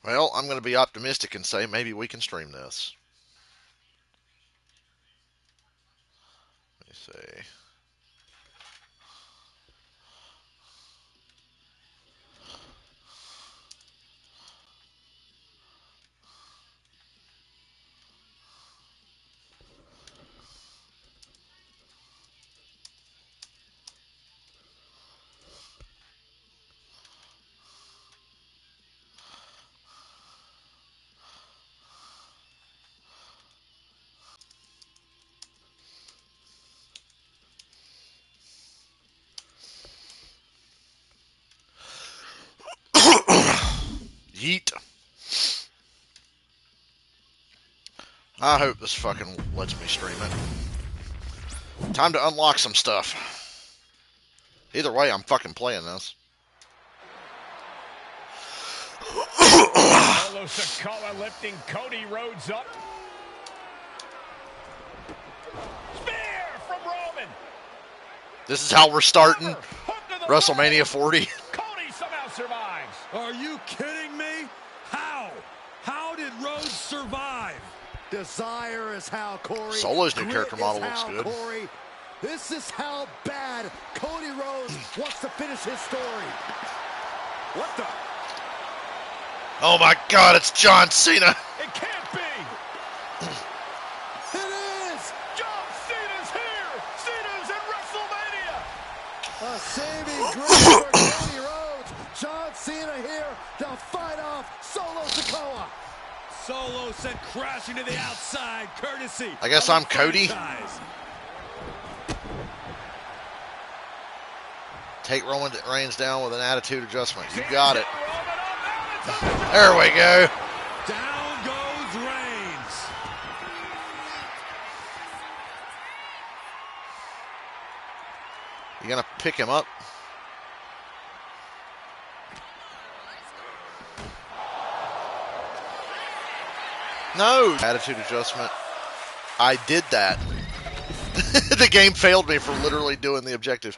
Well, I'm going to be optimistic and say maybe we can stream this. Let me see. Yeet. I hope this fucking lets me stream it. Time to unlock some stuff. Either way, I'm fucking playing this. Solo Sikoa lifting Cody Rhodes up. Spear from Roman. This is how we're starting WrestleMania 40. Cody somehow survives. Are you kidding me? How? How did Rhodes survive? Desire is how, Corey. Solo's new character model looks good. Corey. This is how bad Cody Rhodes wants to finish his story. What the? Oh my God, it's John Cena. It can't be. It is. John Cena's here. Cena's in WrestleMania. A saving grace for Cody Rhodes. John Cena here to fight off Solo Sikoa. Solo sent crashing to the outside, courtesy. I guess I'm Cody. Take Roman Reigns down with an attitude adjustment. You got it. There we go. Down goes Reigns. You gonna pick him up? No. Attitude adjustment. I did that. The game failed me for literally doing the objective.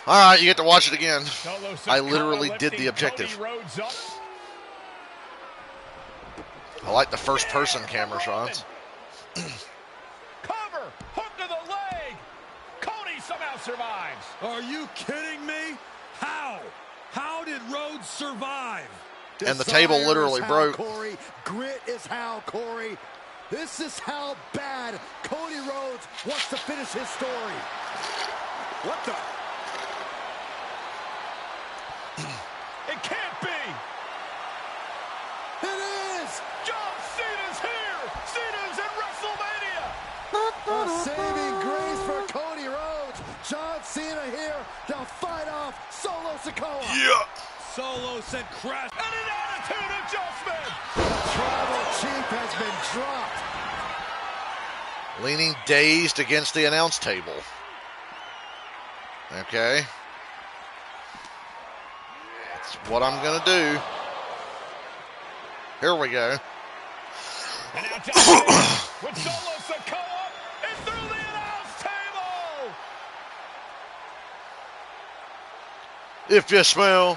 Alright, you get to watch it again. I literally did the objective. I like the first person camera shots. Cover! Hook to the leg! Cody somehow survives! Are you kidding me? How? How did Rhodes survive? And the table literally broke. Corey. Grit is how, Corey. This is how bad Cody Rhodes wants to finish his story. What the? It can't be! It is! John Cena's here! Cena's in WrestleMania! A saving grace for Cody Rhodes. John Cena here to fight off Solo Sikoa. Yeah. Solo sent crash. And an attitude adjustment! The tribal chief has been dropped. Leaning dazed against the announce table. Okay. That's what I'm going to do. Here we go. And now John Cena with Solo Sikoa and through the announce table! If you smell.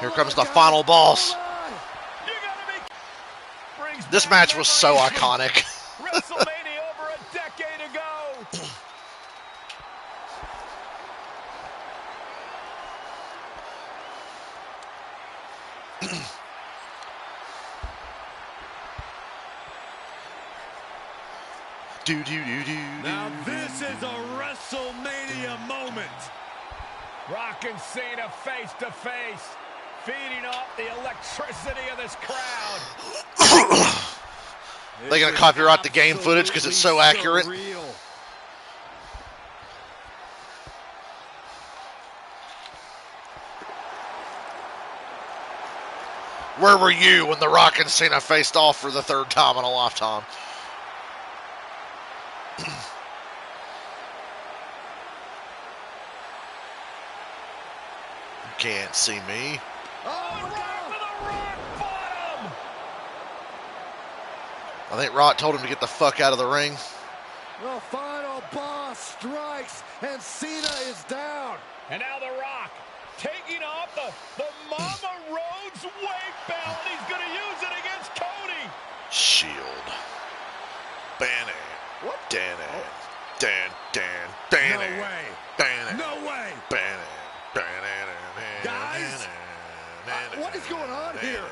Here comes the final boss. This match was so iconic. WrestleMania over a decade ago. Now this is a WrestleMania moment. Rock and Cena face to face, feeding off the electricity of this crowd. They're going to copyright the game footage because it's so accurate. Surreal. Where were you when The Rock and Cena faced off for the third time in a lifetime? You can't see me. Oh, right to the rock bottom! I think Rock told him to get the fuck out of the ring. The final boss strikes, and Cena is down. And now The Rock taking off the Mama Rhodes weight belt. He's going to use it against Cody. Shield. Banner. What? Dan. No way. No way. Guys, what is going on here?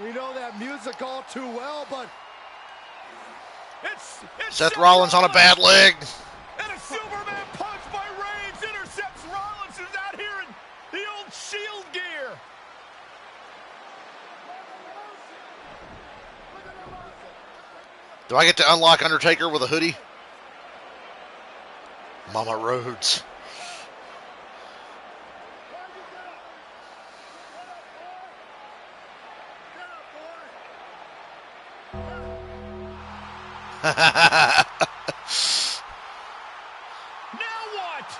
We know that music all too well, but It's Seth Rollins on a bad leg. And a Superman punch by Reigns intercepts Rollins, who's out here in the old Shield gear. Do I get to unlock Undertaker with a hoodie? Mama Rhodes. Now what?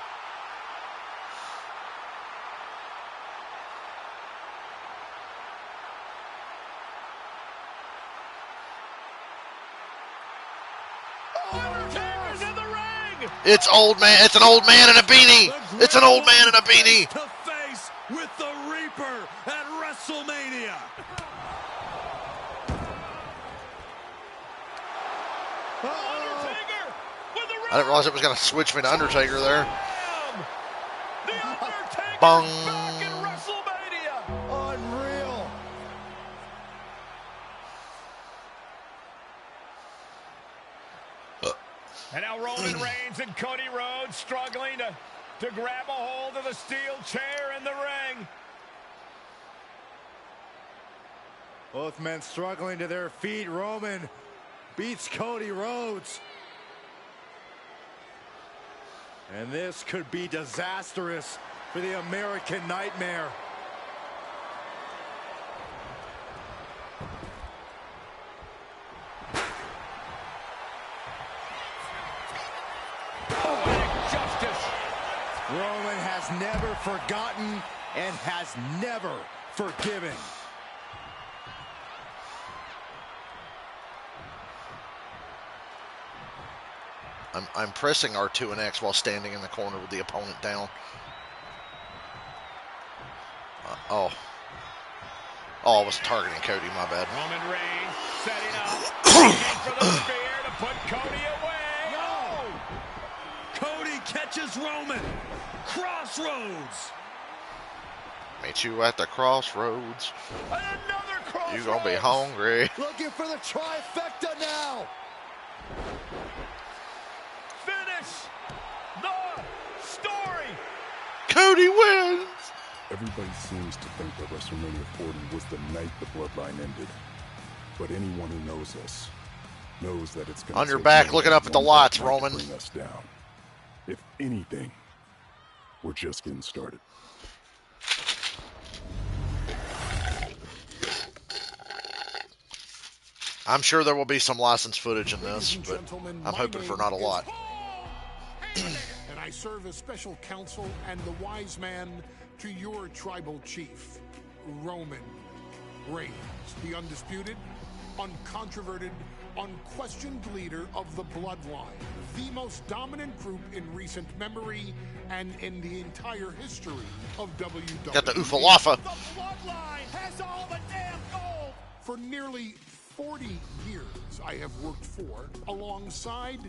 Undertaker's in the ring. It's old man. It's an old man in a beanie. It's an old man in a beanie. To face with the Reaper at WrestleMania. Undertaker with the I didn't realize it was going to switch me to Undertaker there. Slam! The Undertaker Bong. back in WrestleMania. unreal. And now Roman Reigns and Cody Rhodes struggling to grab a hold of the steel chair in the ring. Both men struggling to their feet. Roman beats Cody Rhodes. And this could be disastrous for the American Nightmare. Poetic justice. Roman has never forgotten and has never forgiven. I'm pressing R2 and X while standing in the corner with the opponent down. Oh, I was targeting Cody, my bad. Roman Reigns setting up, looking for the spear to put Cody away. No! Cody catches Roman. Crossroads. Meet you at the crossroads. Another crossroads. You gonna be hungry. Looking for the trifecta now. Finish the story. Cody wins. Everybody seems to think that WrestleMania 40 was the night the bloodline ended. But anyone who knows us knows that it's going to On your back, looking up at the lights, Roman. Bring us down. If anything, we're just getting started. I'm sure there will be some licensed footage in this, but I'm hoping for not a lot. And I serve as special counsel and the wise man to your tribal chief, Roman Reigns, the undisputed, uncontroverted, unquestioned leader of the bloodline, the most dominant group in recent memory and in the entire history of WWE. Got the Oofalafa. The bloodline has all the damn gold. For nearly 40 years, I have worked for, alongside,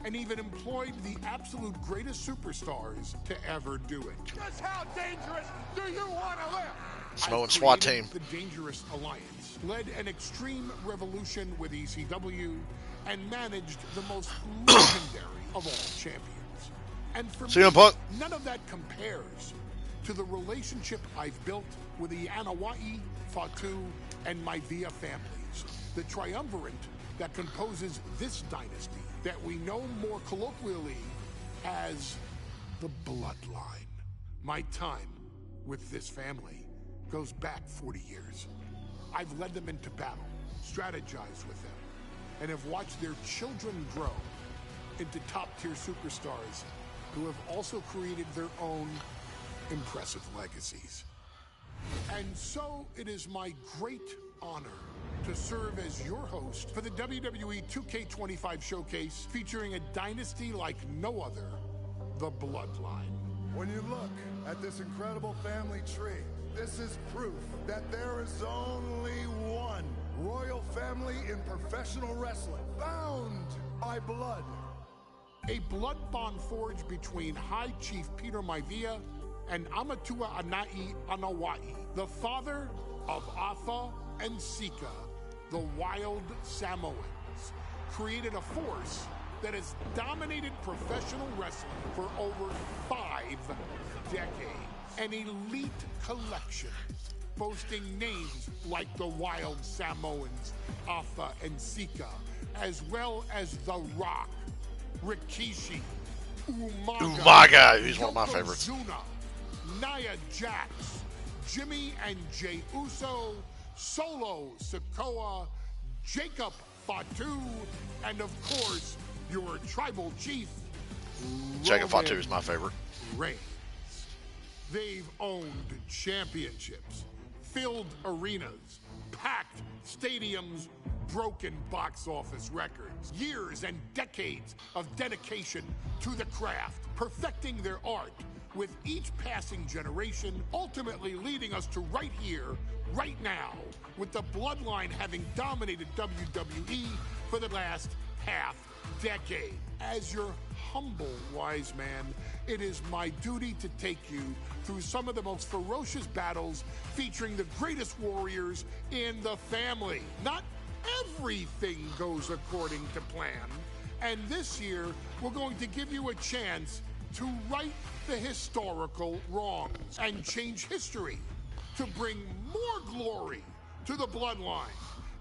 and even employed the absolute greatest superstars to ever do it. Just how dangerous do you want to live? Snow I and SWAT team. created the Dangerous Alliance, led an extreme revolution with ECW, and managed the most legendary of all champions. And for CM me, Punk. none of that compares to the relationship I've built with the Anoa'i, Fatu, and Maivia families. The triumvirate that composes this dynasty that we know more colloquially as the Bloodline. My time with this family goes back 40 years. I've led them into battle, strategized with them, and have watched their children grow into top-tier superstars who have also created their own impressive legacies. And so it is my great honor to serve as your host for the WWE 2k25 showcase featuring a dynasty like no other, the Bloodline. When you look at this incredible family tree, this is proof that there is only one royal family in professional wrestling, bound by blood. A blood bond forged between High Chief Peter Maivia and Amatua Anai Anawai, the father of Afa and Sika, the Wild Samoans, created a force that has dominated professional wrestling for over 5 decades. An elite collection boasting names like the Wild Samoans, Afa and Sika, as well as The Rock, Rikishi, Umaga, who's one of my favorites. Yokozuna, Nia Jax, Jimmy and Jey Uso, Solo Sikoa, Jacob Fatu, and of course, your tribal chief, Jacob Fatu is my favorite. Reigns. They've owned championships, filled arenas, packed stadiums, broken box office records, years and decades of dedication to the craft, perfecting their art with each passing generation, ultimately leading us to right here, right now, with the Bloodline having dominated WWE for the last half decade. As your humble wise man, it is my duty to take you through some of the most ferocious battles featuring the greatest warriors in the family. Not everything goes according to plan, and this year we're going to give you a chance to right the historical wrongs and change history to bring more glory to the Bloodline.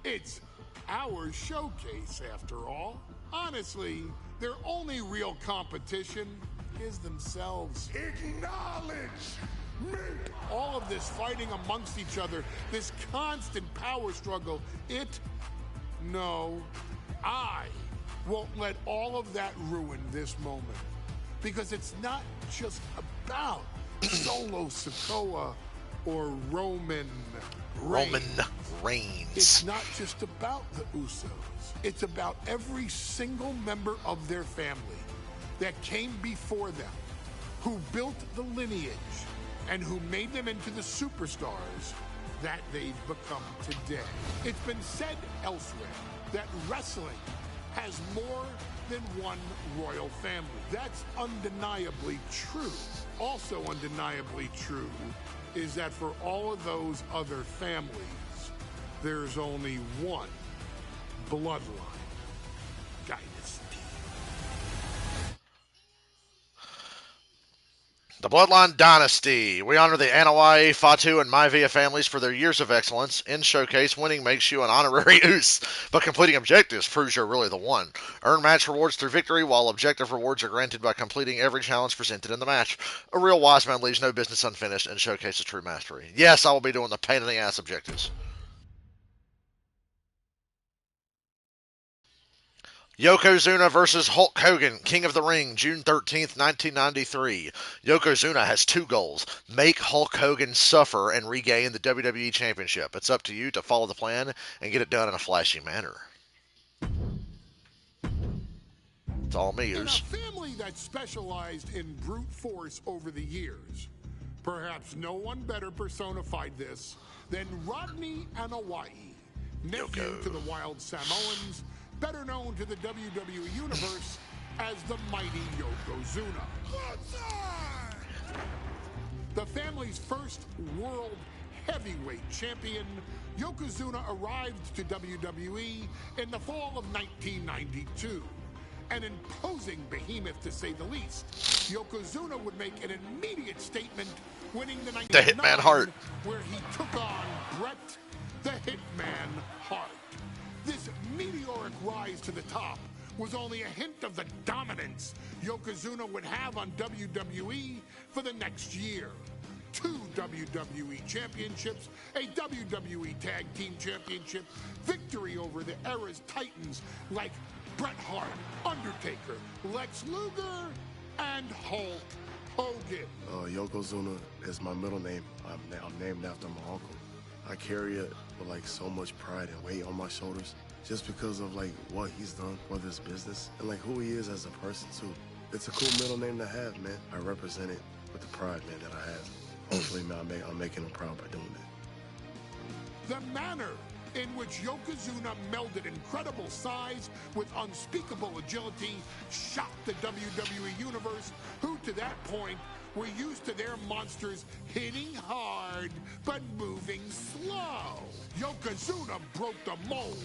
It's our showcase, after all. Honestly, their only real competition is themselves. Acknowledge me! All of this fighting amongst each other, this constant power struggle, I won't let all of that ruin this moment. Because it's not just about Solo Sikoa or Roman Reigns. It's not just about the Usos. It's about every single member of their family that came before them, who built the lineage and who made them into the superstars that they've become today. It's been said elsewhere that wrestling has more than one royal family. That's undeniably true. Also undeniably true is that for all of those other families, there's only one Bloodline dynasty. The Bloodline Dynasty. We honor the Anawai, Fatu, and Maivia families for their years of excellence. In Showcase, winning makes you an honorary Us, but completing objectives proves you're really the one. Earn match rewards through victory, while objective rewards are granted by completing every challenge presented in the match. A real wise man leaves no business unfinished and showcases true mastery. Yes, I will be doing the pain in the ass objectives. Yokozuna versus Hulk Hogan, King of the Ring, June 13th, 1993. Yokozuna has 2 goals. Make Hulk Hogan suffer and regain the WWE Championship. It's up to you to follow the plan and get it done in a flashy manner. It's all me, In a Us. family that specialized in brute force over the years, perhaps no one better personified this than Rodney Anawai, nephew Yoko. to the Wild Samoans, better known to the WWE Universe as the mighty Yokozuna. The family's first world heavyweight champion, Yokozuna arrived to WWE in the fall of 1992. An imposing behemoth, to say the least, Yokozuna would make an immediate statement, winning the 99, Hitman Hart, where he took on Bret the Hitman Hart. This meteoric rise to the top was only a hint of the dominance Yokozuna would have on WWE for the next year. 2 WWE championships, a WWE Tag Team Championship, victory over the era's titans like Bret Hart, Undertaker, Lex Luger, and Hulk Hogan. Yokozuna is my middle name. I'm named after my uncle. I carry it with like so much pride and weight on my shoulders just because of like what he's done for this business and like who he is as a person too. It's a cool middle name to have, man. I represent it with the pride, man, that I have. Hopefully, man, I'm making him proud by doing that. The manner in which Yokozuna melded incredible size with unspeakable agility shocked the WWE Universe, who to that point were used to their monsters hitting hard but moving slow. Yokozuna broke the mold,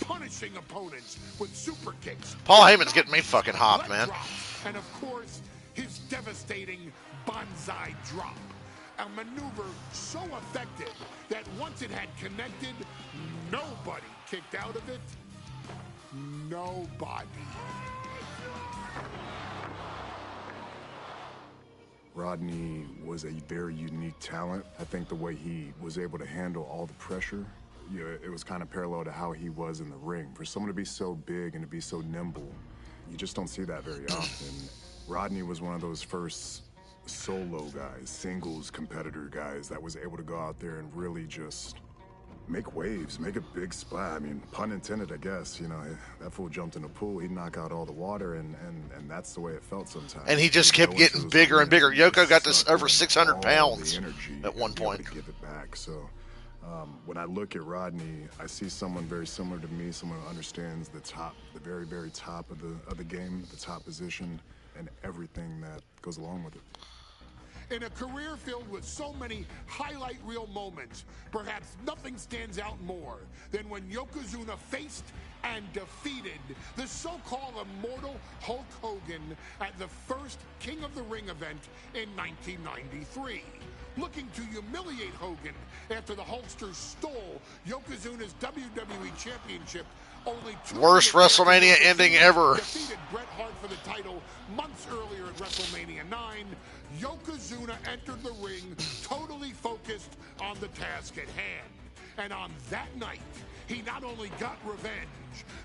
punishing opponents with super kicks. Paul Heyman's getting me fucking hot, man. Drops, and of course, his devastating bonsai drop. A maneuver so effective that once it had connected, nobody kicked out of it. Nobody. Rodney was a very unique talent. I think the way he was able to handle all the pressure, it was kind of parallel to how he was in the ring. For someone to be so big and to be so nimble, you just don't see that very often. Rodney was one of those first solo guys, singles competitor guys that was able to go out there and really just make waves, make a big splash. I mean, pun intended, I guess. You know, that fool jumped in the pool, he'd knock out all the water, and that's the way it felt sometimes. And he just kept getting bigger and bigger. Yoko got to over 600 pounds at one point. To give it back. So when I look at Rodney, I see someone very similar to me, someone who understands the very, very top of the game, the top position, and everything that goes along with it. In a career filled with so many highlight reel moments, perhaps nothing stands out more than when Yokozuna faced and defeated the so-called immortal Hulk Hogan at the first King of the Ring event in 1993. Looking to humiliate Hogan after the Hulkster stole Yokozuna's WWE Championship only 2 Worst WrestleMania ending ever. Defeated Bret Hart for the title months earlier at WrestleMania 9, Yokozuna entered the ring totally focused on the task at hand. And on that night, he not only got revenge,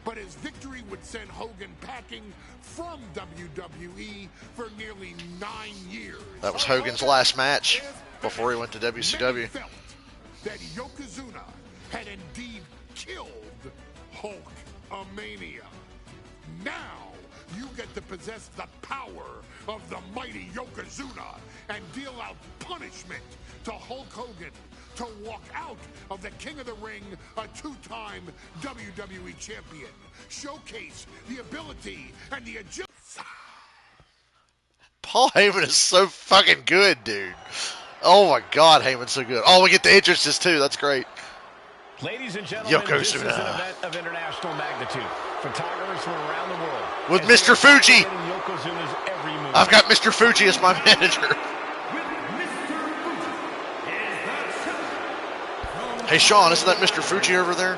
but his victory would send Hogan packing from WWE for nearly 9 years. That was Hogan's last match before he went to WCW. Many felt that Yokozuna had indeed killed Hulkamania. Now you get to possess the power of the mighty Yokozuna and deal out punishment to Hulk Hogan to walk out of the King of the Ring, a 2-time WWE champion. Showcase the ability and the agility. Paul Heyman is so fucking good, dude. Oh my God, Heyman's so good. Oh, we get the entrances too. That's great. Ladies and gentlemen, Yokozuna. This is an event of international magnitude. Photographers from around the world. With Mr. Fuji. Yokozuna's every move. I've got Mr. Fuji as my manager. Hey, Sean, isn't that Mr. Fuji over there?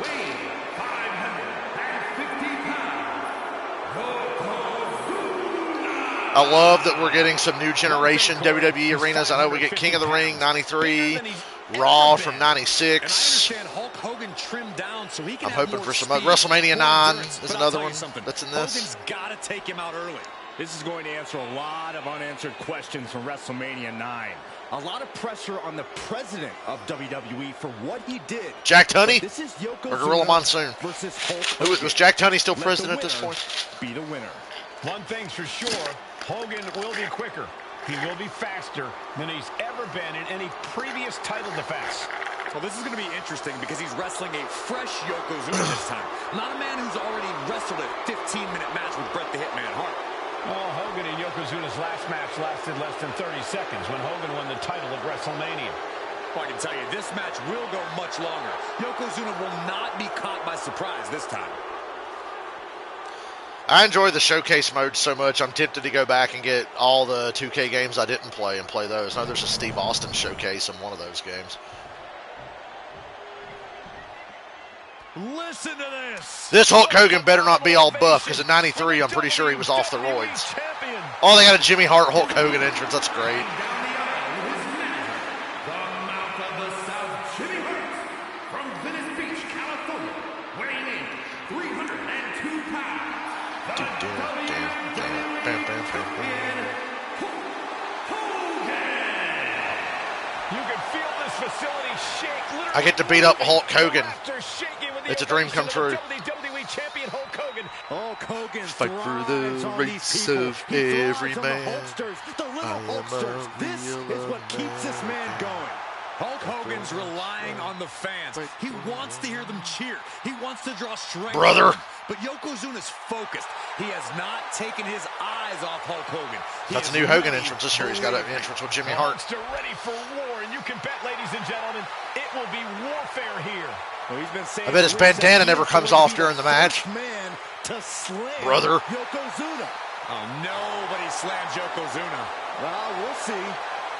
I love that we're getting some new generation WWE arenas. I know we get King of the Ring 93, Raw from 96. I'm hoping for some WrestleMania 9 is another one that's in this. Hogan's got to take him out early. This is going to answer a lot of unanswered questions from WrestleMania 9. A lot of pressure on the president of WWE for what he did. Jack Tunney This is or Gorilla Monsoon? versus Hulk. Was Jack Tunney still president at this point? Be the winner. One thing's for sure, Hogan will be quicker. He will be faster than he's ever been in any previous title defense. Well, this is going to be interesting because he's wrestling a fresh Yokozuna this time. Not a man who's already wrestled a 15-minute match with Bret the Hitman Hart. Well, Hogan and Yokozuna's last match lasted less than 30 seconds when Hogan won the title at WrestleMania. Well, I can tell you, this match will go much longer. Yokozuna will not be caught by surprise this time. I enjoy the showcase mode so much, I'm tempted to go back and get all the 2K games I didn't play and play those. I know there's a Steve Austin showcase in one of those games. Listen to this. This Hulk Hogan better not be all buff, because in 93, I'm pretty sure he was off the roids. Oh, they got a Jimmy Hart Hulk Hogan entrance. That's great. You can feel this facility shake. I get to beat up Hulk Hogan. It's a dream come true. WWE champion Hulk Hogan. Hulk Hogan Fight for the rights of every man. The little Hulksters. This is what keeps this man going. Hulk Hogan's relying on the fans. He wants to hear them cheer. He wants to draw strength. Brother. But Yokozuna's focused. He has not taken his eyes off Hulk Hogan. That's a new Hogan entrance this year. He's got an entrance with Jimmy Hart. Hulkster ready for war, and you can bet, ladies and gentlemen, it will be warfare here. Well, he's been saying I bet his bandana never comes off during the match. Man to slay Brother. Yokozuna. Oh, nobody slams Yokozuna. Well, we'll see.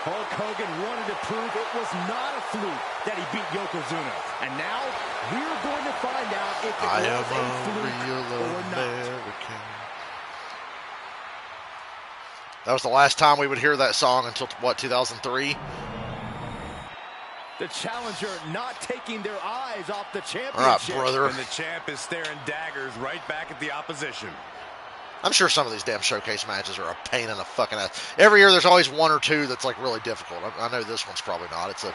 Hulk Hogan wanted to prove it was not a fluke that he beat Yokozuna. And now we're going to find out if it I was am a a fluke real or not. American. That was the last time we would hear that song until, what, 2003? The challenger not taking their eyes off the championship. All right, brother. And the champ is staring daggers right back at the opposition. I'm sure some of these damn showcase matches are a pain in the fucking ass. Every year there's always one or two that's like really difficult. I know this one's probably not. It's a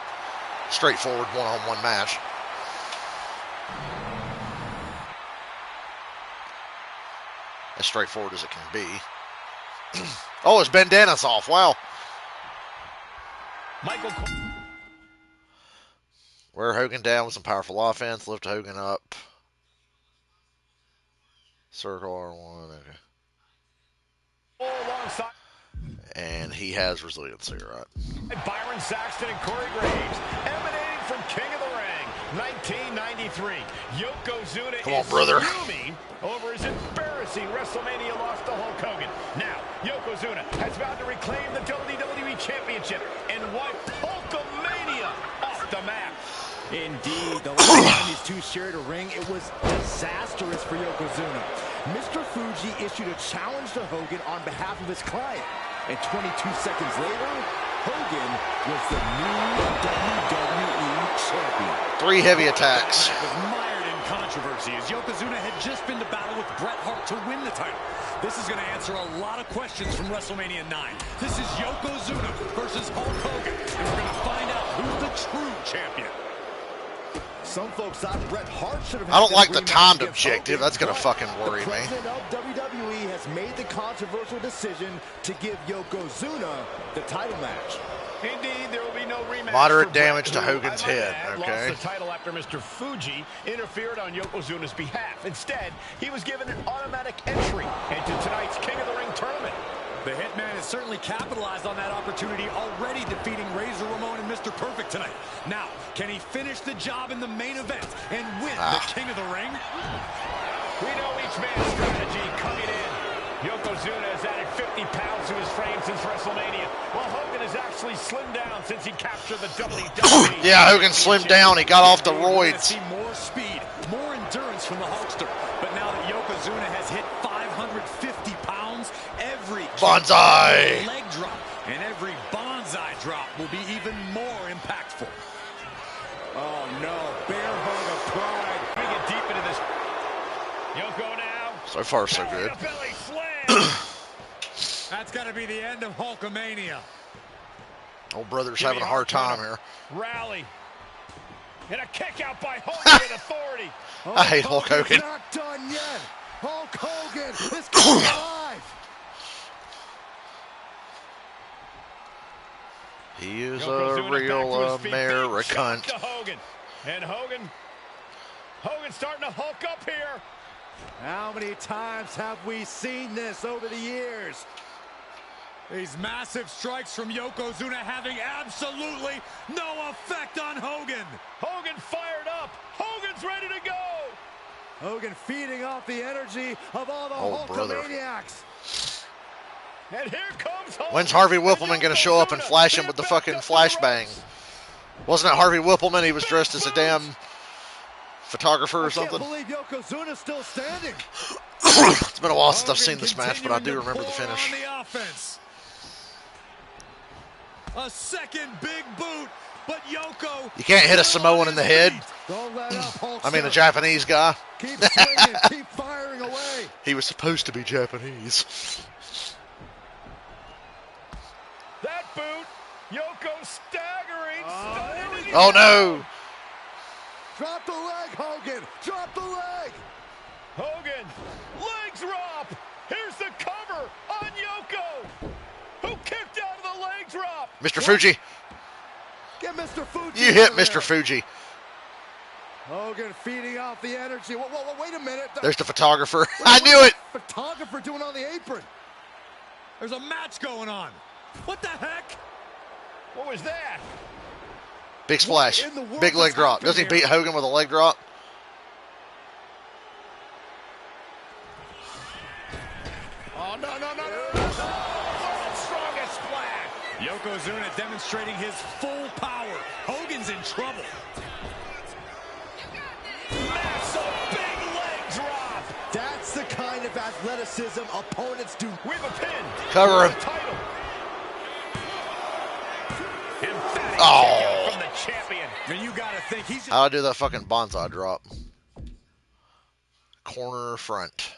straightforward one-on-one match. As straightforward as it can be. Oh, his bandana's off. Wow. Michael. Wear Hogan down with some powerful offense. Lift Hogan up. Circle R1. Okay. Alongside. And he has resiliency, right? Byron Saxton and Corey Graves, emanating from King of the Ring, 1993. Yokozuna Come on, is brother. fuming over his embarrassing WrestleMania loss to Hulk Hogan. Now, Yokozuna has vowed to reclaim the WWE Championship and wipe Hulkamania off the map. Indeed, the last time these two shared a ring, it was disastrous for Yokozuna. Mr. Fuji issued a challenge to Hogan on behalf of his client. And 22 seconds later, Hogan was the new WWE champion. 3 heavy attacks. Was mired in controversy as Yokozuna had just been to battle with Bret Hart to win the title. This is going to answer a lot of questions from WrestleMania 9. This is Yokozuna versus Hulk Hogan, and we're going to find out who's the true champion. Some folks thought Bret Hart should have. I don't like the timed against objective. Hogan, That's going to but fucking worry the me. president of WWE has made the controversial decision to give Yokozuna the title match. Indeed, there will be no rematch. Moderate for damage Bret, to who, Hogan's I might head, add, okay. lost the title after Mr. Fuji interfered on Yokozuna's behalf. Instead, he was given an automatic entry into tonight's King of the Ring tournament. The Hitman has certainly capitalized on that opportunity, already defeating Razor Ramon and Mr. Perfect tonight. Now, can he finish the job in the main event and win the King of the Ring? We know each man's strategy coming in. Yokozuna has added 50 pounds to his frame since WrestleMania, while Hogan has actually slimmed down since he captured the WWE. Yeah, Hogan slimmed down. He got off the We're gonna roids. see more speed, more endurance from the Hulkster. But now that Yokozuna has hit 550 pounds, every Bonsai. leg drop and every bonsai drop will be even more impactful. Oh no, bear hug of pride. Let me get deep into this. Yoko now. So far, so Belly good. to belly slam. That's got to be the end of Hulkamania. Old brother's Jimmy having a hard Hart time here. Rally. And a kick out by Hogan with authority. I hate Hulk Hogan. Not done yet. Hulk Hogan is coming alive. He is a Yokozuna back real to his feet. Big shot American. to Hogan. And Hogan starting to hulk up here. How many times have we seen this over the years? These massive strikes from Yokozuna having absolutely no effect on Hogan. Hogan fired up. Hogan's ready to go. Hogan feeding off the energy of all the Oh, brother. Hulkamaniacs. And here comes Hogan. When's Harvey Whippleman going to show up and flash him with the fucking flashbang? Wasn't it Harvey Whippleman? He was dressed as a damn photographer or I can't something. believe Yokozuna's still standing. It's been a while since I've Hogan seen this match, but I do continuing to remember the pour finish. on the offense. A second big boot, but Yoko. You can't hit a Samoan in the head. Don't let up, Hulkster. I mean, a Japanese guy. Keep swinging, keep firing away. He was supposed to be Japanese. That boot. Yoko staggering. Oh no! Drop the leg, Hogan. Drop the leg. Hogan, leg drop. Here's the cover on Yoko, who kicked out of the leg drop. Mr. Fuji. Get Mr. Fuji. You hit Mr. Fuji. Hogan feeding off the energy. Whoa, wait a minute. There's the photographer. I knew it. Photographer doing on the apron. There's a match going on. What the heck? What was that? Big splash. Big leg drop. Doesn't he beat Hogan with a leg drop? Oh, no. World's strongest splash. Yokozuna demonstrating his full power. Hogan's in trouble. Massive big leg drop. That's the kind of athleticism opponents do. We have a pin. Cover him. Title. Emphatic Oh. kick out from the champion. And you gotta think he's I'll do that fucking bonsai drop. Corner front.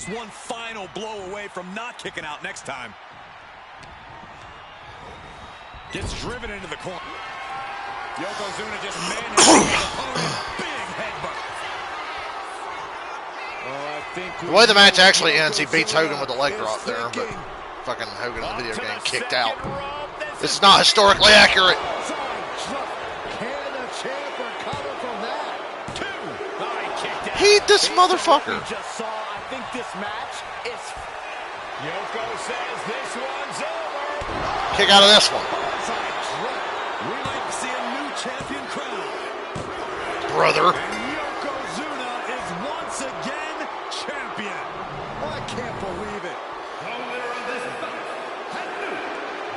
just one final blow away from not kicking out next time. Gets driven into the corner. Yokozuna just managed his opponent. Big headbutt. The way the match actually ends, he beats Hogan with a leg drop there, but fucking Hogan in the video game kicked out. This is not historically accurate. Heat this motherfucker. Just saw, I think this match is... Yoko says this one's over. Kick out of this one. We might see a new champion crown. Brother. And Yokozuna is once again champion. I can't believe it. The winner of this fight, and new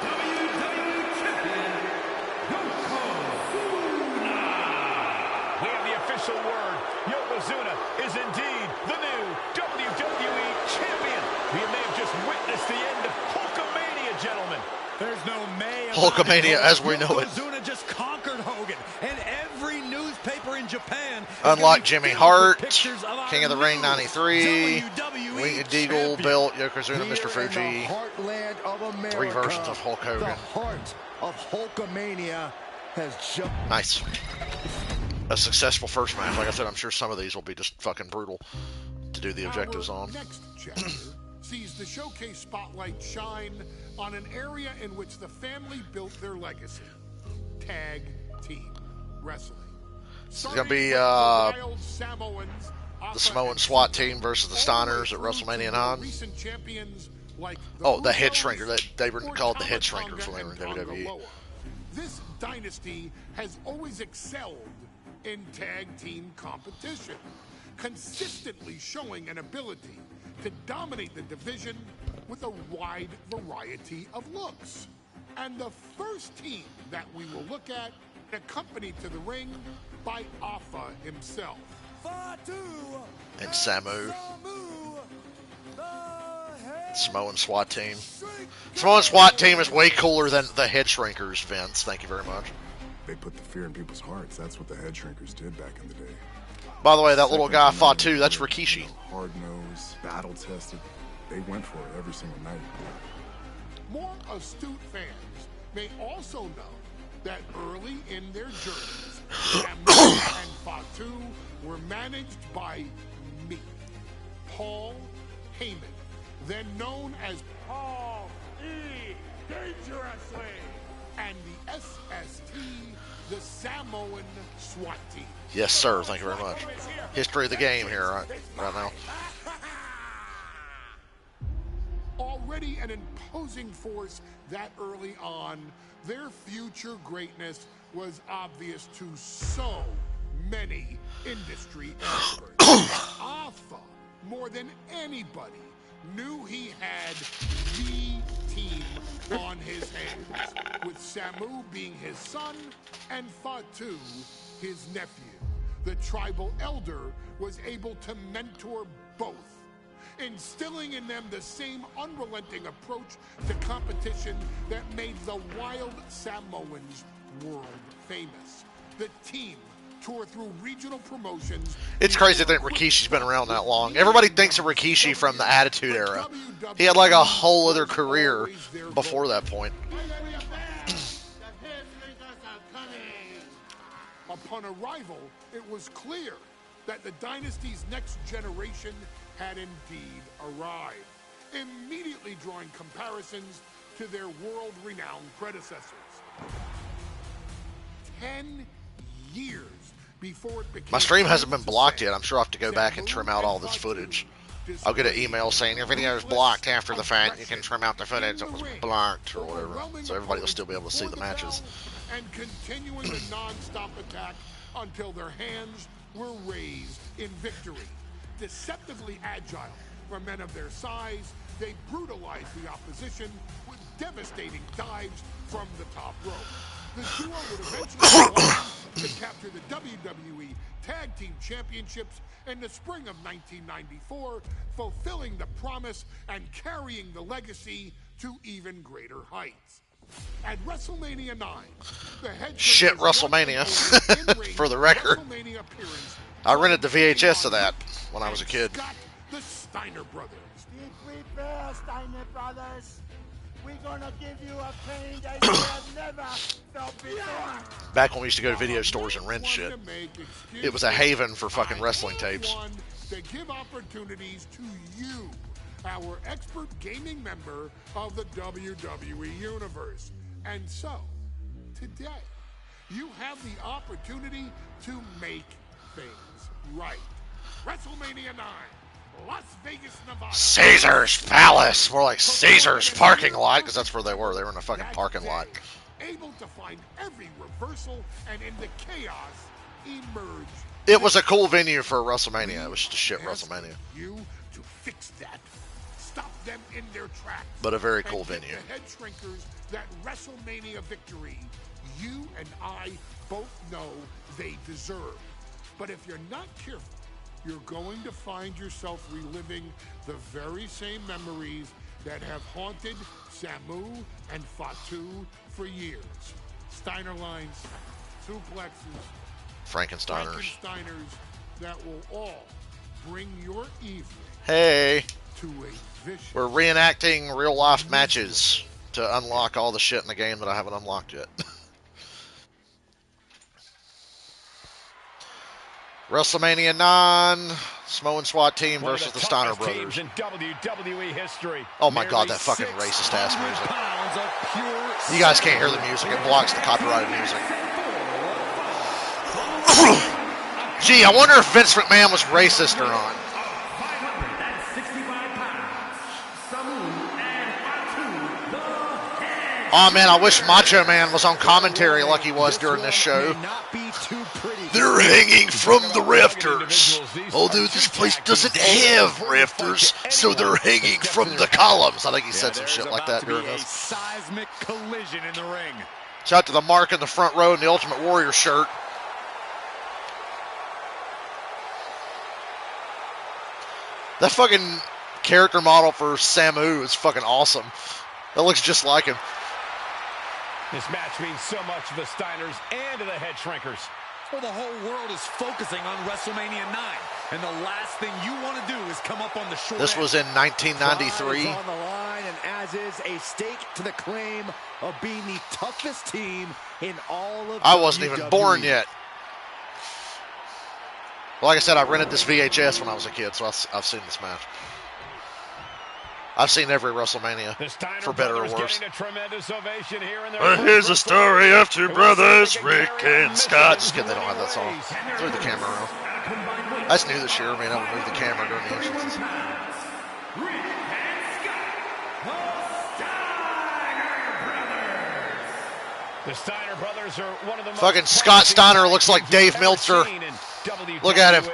WWE champion, Yokozuna. We have the official word. Yokozuna is indeed the new WWE champion. We may have just witnessed the end of Hulkamania, gentlemen. There's no May. Hulkamania as we know it. Yokozuna just conquered Hogan, and every newspaper in Japan. is Unlike gonna be Jimmy filled Hart, with pictures of our King of the Ring new 93, WWE Winged Eagle, champion. Belt, Yokozuna, Mr. Here in Fuji. the heartland of America, 3 versions of Hulk Hogan. The heart of Hulkamania has just... Nice. A successful first match. Like I said, I'm sure some of these will be just fucking brutal to do the objectives Our on. next chapter sees the showcase spotlight shine on an area in which the family built their legacy: tag team wrestling. This is gonna be the the Samoan SWAT team versus the Steiners at WrestleMania 9. Recent champions like Oh, the head Usos shrinker. They were or called the head Tama shrinkers when they were in Tonga and WWE. Tanga Loa. This dynasty has always excelled in tag team competition, consistently showing an ability to dominate the division with a wide variety of looks. And the first team that we will look at, accompanied to the ring by Alpha himself. And Samu. Samoan SWAT team. Samoan SWAT team is way cooler than the head shrinkers, Vince. Thank you very much. They put the fear in people's hearts. That's what the head shrinkers did back in the day. By the way, that little guy fought too. That's Rikishi. Hard-nosed, battle-tested. They went for it every single night. More astute fans may also know that early in their journeys, Samu and Fatu were managed by me, Paul Heyman, then known as Paul E. Dangerously, and the SST, the Samoan SWAT team. Yes, sir. Thank you very much. History of the game here right now. Already an imposing force that early on, their future greatness was obvious to so many industry experts. Alpha, more than anybody, knew he had the team on his hands, with Samu being his son and Fatu his nephew. The tribal elder was able to mentor both, instilling in them the same unrelenting approach to competition that made the wild Samoans world famous. The team tour through regional promotions. It's crazy to think Rikishi's been around that long. Everybody thinks of Rikishi from the Attitude Era. He had like a whole other career before that point. Upon arrival, it was clear that the dynasty's next generation had indeed arrived, immediately drawing comparisons to their world-renowned predecessors. 10 years before it became... My stream hasn't been blocked yet. I'm sure I'll have to go back and trim out all this footage. I'll get an email saying your video is blocked after the fact. You can trim out the footage that was blocked or whatever. So everybody will still be able to see the matches. And continuing the non-stop attack until their hands were raised in victory. Deceptively agile for men of their size, they brutalized the opposition with devastating dives from the top rope. The duo would eventually go on to capture the WWE Tag Team Championships in the spring of 1994, fulfilling the promise and carrying the legacy to even greater heights. At WrestleMania 9, the head shit WrestleMania, for the record. I rented the VHS of that when I was a kid. The Steiner brothers. Be prepared, Steiner brothers. We're gonna give you a pain that you have never felt before. Back when we used to go to video stores and rent shit. It was a haven for fucking wrestling tapes. To give opportunities to you, our expert gaming member of the WWE Universe. And so, today, you have the opportunity to make things right. WrestleMania 9, Las Vegas, Nevada. Caesar's Palace. More like Caesar's parking lot, because that's where they were. They were in a fucking parking lot. Able to find every reversal and in the chaos emerge. It was a cool venue for a WrestleMania. It was just a shit WrestleMania. You to fix that. Stop them in their tracks. But a very cool venue. The head shrinkers that WrestleMania victory you and I both know they deserve. But if you're not careful, you're going to find yourself reliving the very same memories that have haunted Samu and Fatu for years. Steiner lines, suplexes, Frankensteiners that will all bring your evening hey, to a vicious... We're reenacting real life matches to unlock all the shit in the game that I haven't unlocked yet. WrestleMania 9, Smo and SWAT team versus the Steiner brothers. In WWE history. Oh my god, that fucking racist ass music. You guys can't hear the music, it blocks the copyrighted music. Gee, I wonder if Vince McMahon was racist or not. Oh man, I wish Macho Man was on commentary like he was during this show. They're hanging from the rafters. Although this place doesn't have rafters, so they're hanging from the columns. I think he said some shit like that during this. Seismic collision in the ring. Shout out to the Mark in the front row in the Ultimate Warrior shirt. That fucking character model for Samu is fucking awesome. That looks just like him. This match means so much to the Steiners and to the head shrinkers. Well, the whole world is focusing on WrestleMania 9, and the last thing you want to do is come up on the short This was in 1993. On the line, and as is a stake to the claim of being the toughest team in all of I wasn't WWE. even born yet. Like I said, I rented this VHS when I was a kid, so I've seen this match. I've seen every WrestleMania, for better or worse. Here's a story of two brothers, Rick and Scott. Just kidding, they don't have that song. Move the camera around. I just knew this year, being able to move the camera during the entrances. The Steiner brothers are one of the fucking Scott Steiner looks like Dave Meltzer. Look at him.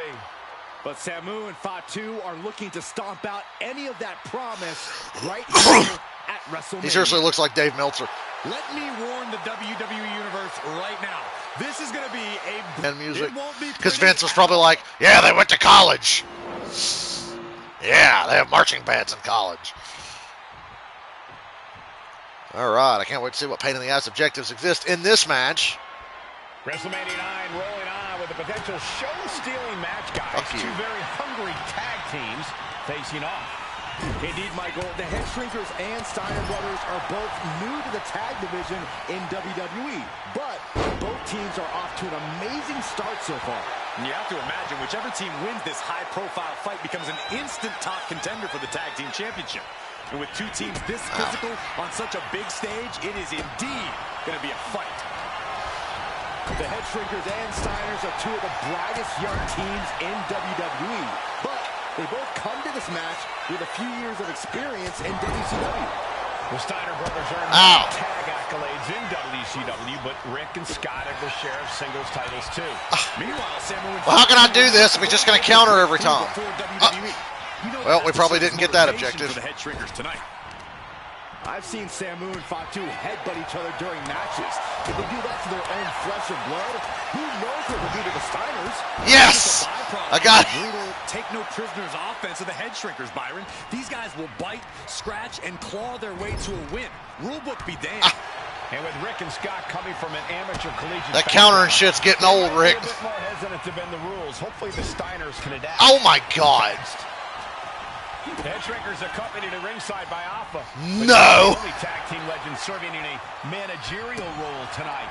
But Samu and Fatu are looking to stomp out any of that promise right here at WrestleMania. He seriously looks like Dave Meltzer. Let me warn the WWE Universe right now. This is going to be a... And music. Because Vince was probably like, yeah, they went to college. Yeah, they have marching bands in college. All right, I can't wait to see what pain in the ass objectives exist in this match. WrestleMania 9 rolling on with the potential show-stealing match, guys. Two very hungry tag teams facing off. Indeed, Michael, the Head Shrinkers and Steiner Brothers are both new to the tag division in WWE, but both teams are off to an amazing start so far. And you have to imagine whichever team wins this high-profile fight becomes an instant top contender for the tag team championship. And with two teams this physical on such a big stage, it is indeed going to be a fight. The Head Shrinkers and Steiners are two of the brightest young teams in WWE, but they both come to this match with a few years of experience in WCW. The Steiner brothers earned tag accolades in WCW, but Rick and Scott have their share of singles titles too. Meanwhile, Samu and Well, how can I do this if he's just going to counter every time? Well, we probably didn't get that objective. For the Head Shrinkers tonight. I've seen Samu and Fatu headbutt each other during matches. If they do that to their own flesh and blood, who knows what they'll do to the Steiners? Yes! I got it. Brutal, take no prisoners offense of the Head Shrinkers, Byron. These guys will bite, scratch, and claw their way to a win. Rulebook be damned. And with Rick and Scott coming from an amateur collegiate... That countering shit's getting old, Rick. A bit more hesitant to bend the rules. Hopefully the Steiners can adapt. Oh, my God. The Head Shrinkers accompanied at ringside by Alpha. No! Only tag team legend serving in a managerial role tonight.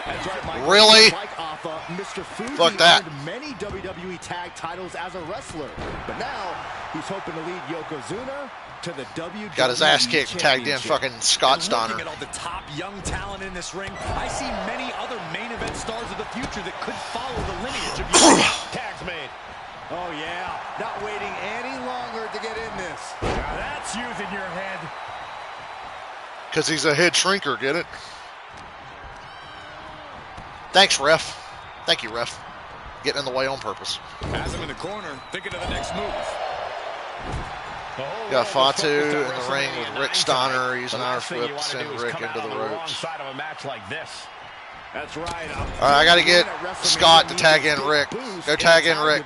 That's right, Mike. Really? Like Alpha, Mr. Fuji Fuck that. earned many WWE tag titles as a wrestler, but now he's hoping to lead Yokozuna to the WWE. Got his ass kicked, tagged in fucking Scott Steiner. Looking at all the top young talent in this ring, I see many other main event stars of the future that could follow the lineage of Tags made. Oh, yeah. Not waiting any longer to get in this. Now that's using your head. Because he's a head shrinker, get it? Thanks, ref. Thank you, ref. Getting in the way on purpose. Has him in the corner, thinking of the next move. Got Fatu in the ring with Rick Steiner using our flip to send Rick into the ropes. Side of a match like this. That's right. All right, I got to get Scott to tag in Rick. Go tag in Rick.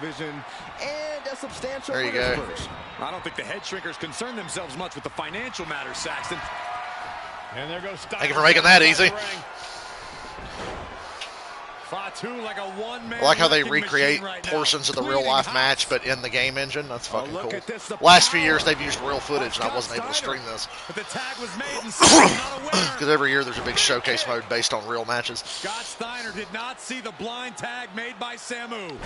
There you go. I don't think the Head Shrinkers concern themselves much with the financial matters, Saxton. And there goes Steiner. Thank you for making that easy. Fatu like a one-man. I like how they recreate right portions of the Cleaning real-life house. match, but in the game engine. That's fucking cool. The Last few years, they've used real footage, and I wasn't able to stream this. But the tag was made and not a winner. Because every year there's a big showcase mode based on real matches. Scott Steiner did not see the blind tag made by Samu.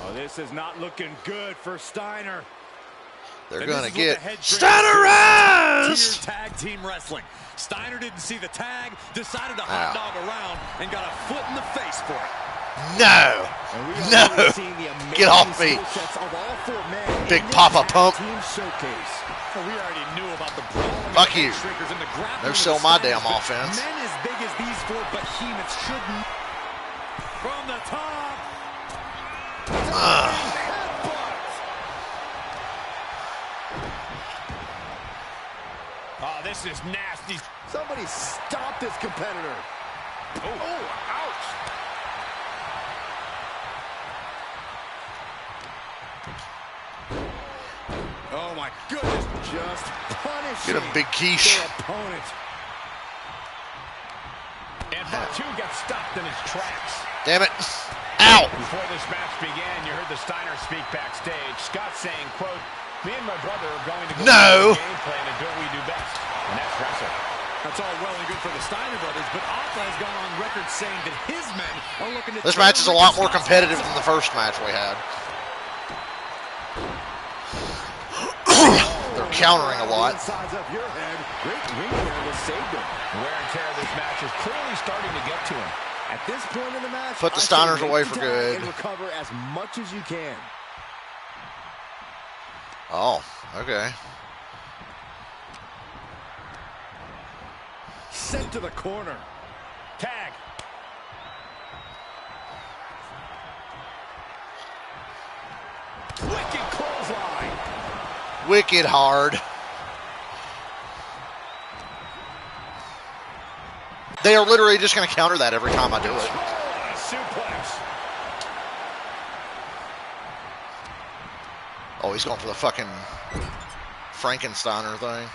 Oh, this is not looking good for Steiner. They're And going this to is get what the Head Steinerized! Tier tag team wrestling. Steiner didn't see the tag, decided to hot dog around, and got a foot in the face for it. No! No! Get off me! Big Papa Pump. We already knew about the brawl. Fuck you. In the No sell my damn offense. Men as big as these four behemoths shouldn't. From the top. Oh, this is nasty. Somebody stop this competitor. Oh, ouch. Oh my goodness. Just punish Get a big quiche. opponent. And Fatu gets stopped in his tracks. Damn it. Ow! Before this match began, you heard the Steiner speak backstage. Scott saying, quote, "Me and my brother are going to go No. through the game plan and do what we do best, and that's wrestle." That's all well and good for the Steiner brothers, but Alpha has gone on record saying that his men are looking to... This match is a lot more competitive than the first match we had. They're countering a lot. Sides up your head. Great ring there to save them. Wear and tear of this match is clearly starting to get to him. At this point in the match, Put the I say Steiners make away the for tag good. And recover as much as you can. Oh, okay. Sent to the corner. Tag. Wicked clothesline. Wicked hard. They are literally just going to counter that every time I do it. Suplex. Oh, he's going for the fucking Frankensteiner thing.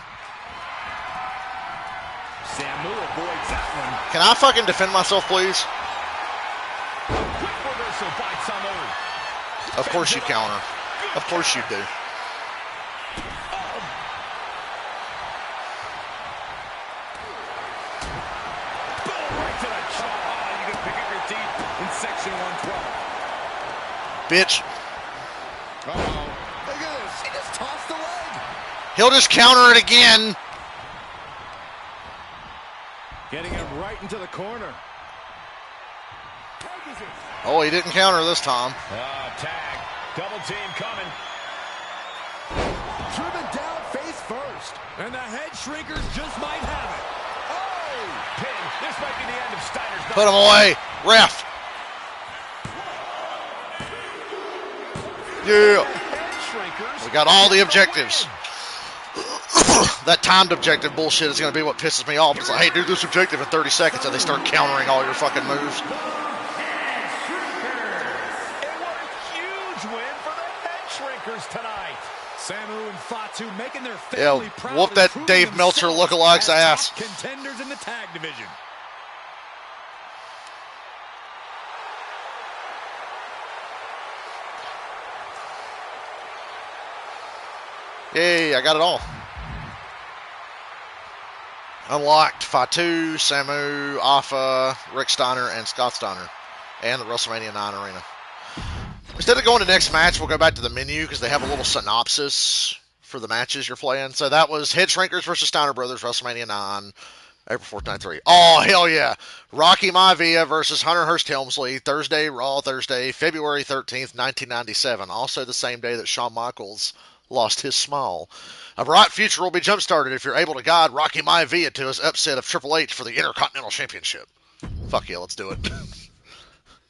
Samu avoids that one. Can I fucking defend myself, please? Quick reversal reversal by Samu. Of course you counter. Of course you do. In section 112. Bitch. Uh-oh. Look at this. He just tossed the leg. He'll just counter it again. Getting him right into the corner. Oh, he didn't counter this time. Tag. Double team coming. Driven down face first. And the head shrinkers just might have it. Oh! Pin. This might be the end of Steiner's night. Put him away. Ref. Yeah. We got all the objectives. That timed objective bullshit is going to be what pisses me off. It's like, hey, do this objective in 30 seconds, and they start countering all your fucking moves. And what a huge win for the head shrinkers tonight. Samu and Fatu making their family proud. Whoop that Dave Meltzer lookalike's ass. Contenders in the tag division. Yay, I got it all. Unlocked Fatu, Samu, Alpha, Rick Steiner, and Scott Steiner. And the WrestleMania 9 arena. Instead of going to next match, we'll go back to the menu because they have a little synopsis for the matches you're playing. So that was Head Shrinkers versus Steiner Brothers, WrestleMania 9, April 4th, 93. Oh, hell yeah. Rocky Maivia versus Hunter Hearst Helmsley, Thursday, Raw Thursday, February 13th, 1997. Also the same day that Shawn Michaels lost his smile. A bright future will be jump-started if you're able to guide Rocky Maivia to his upset of Triple H for the Intercontinental Championship. Fuck yeah, let's do it.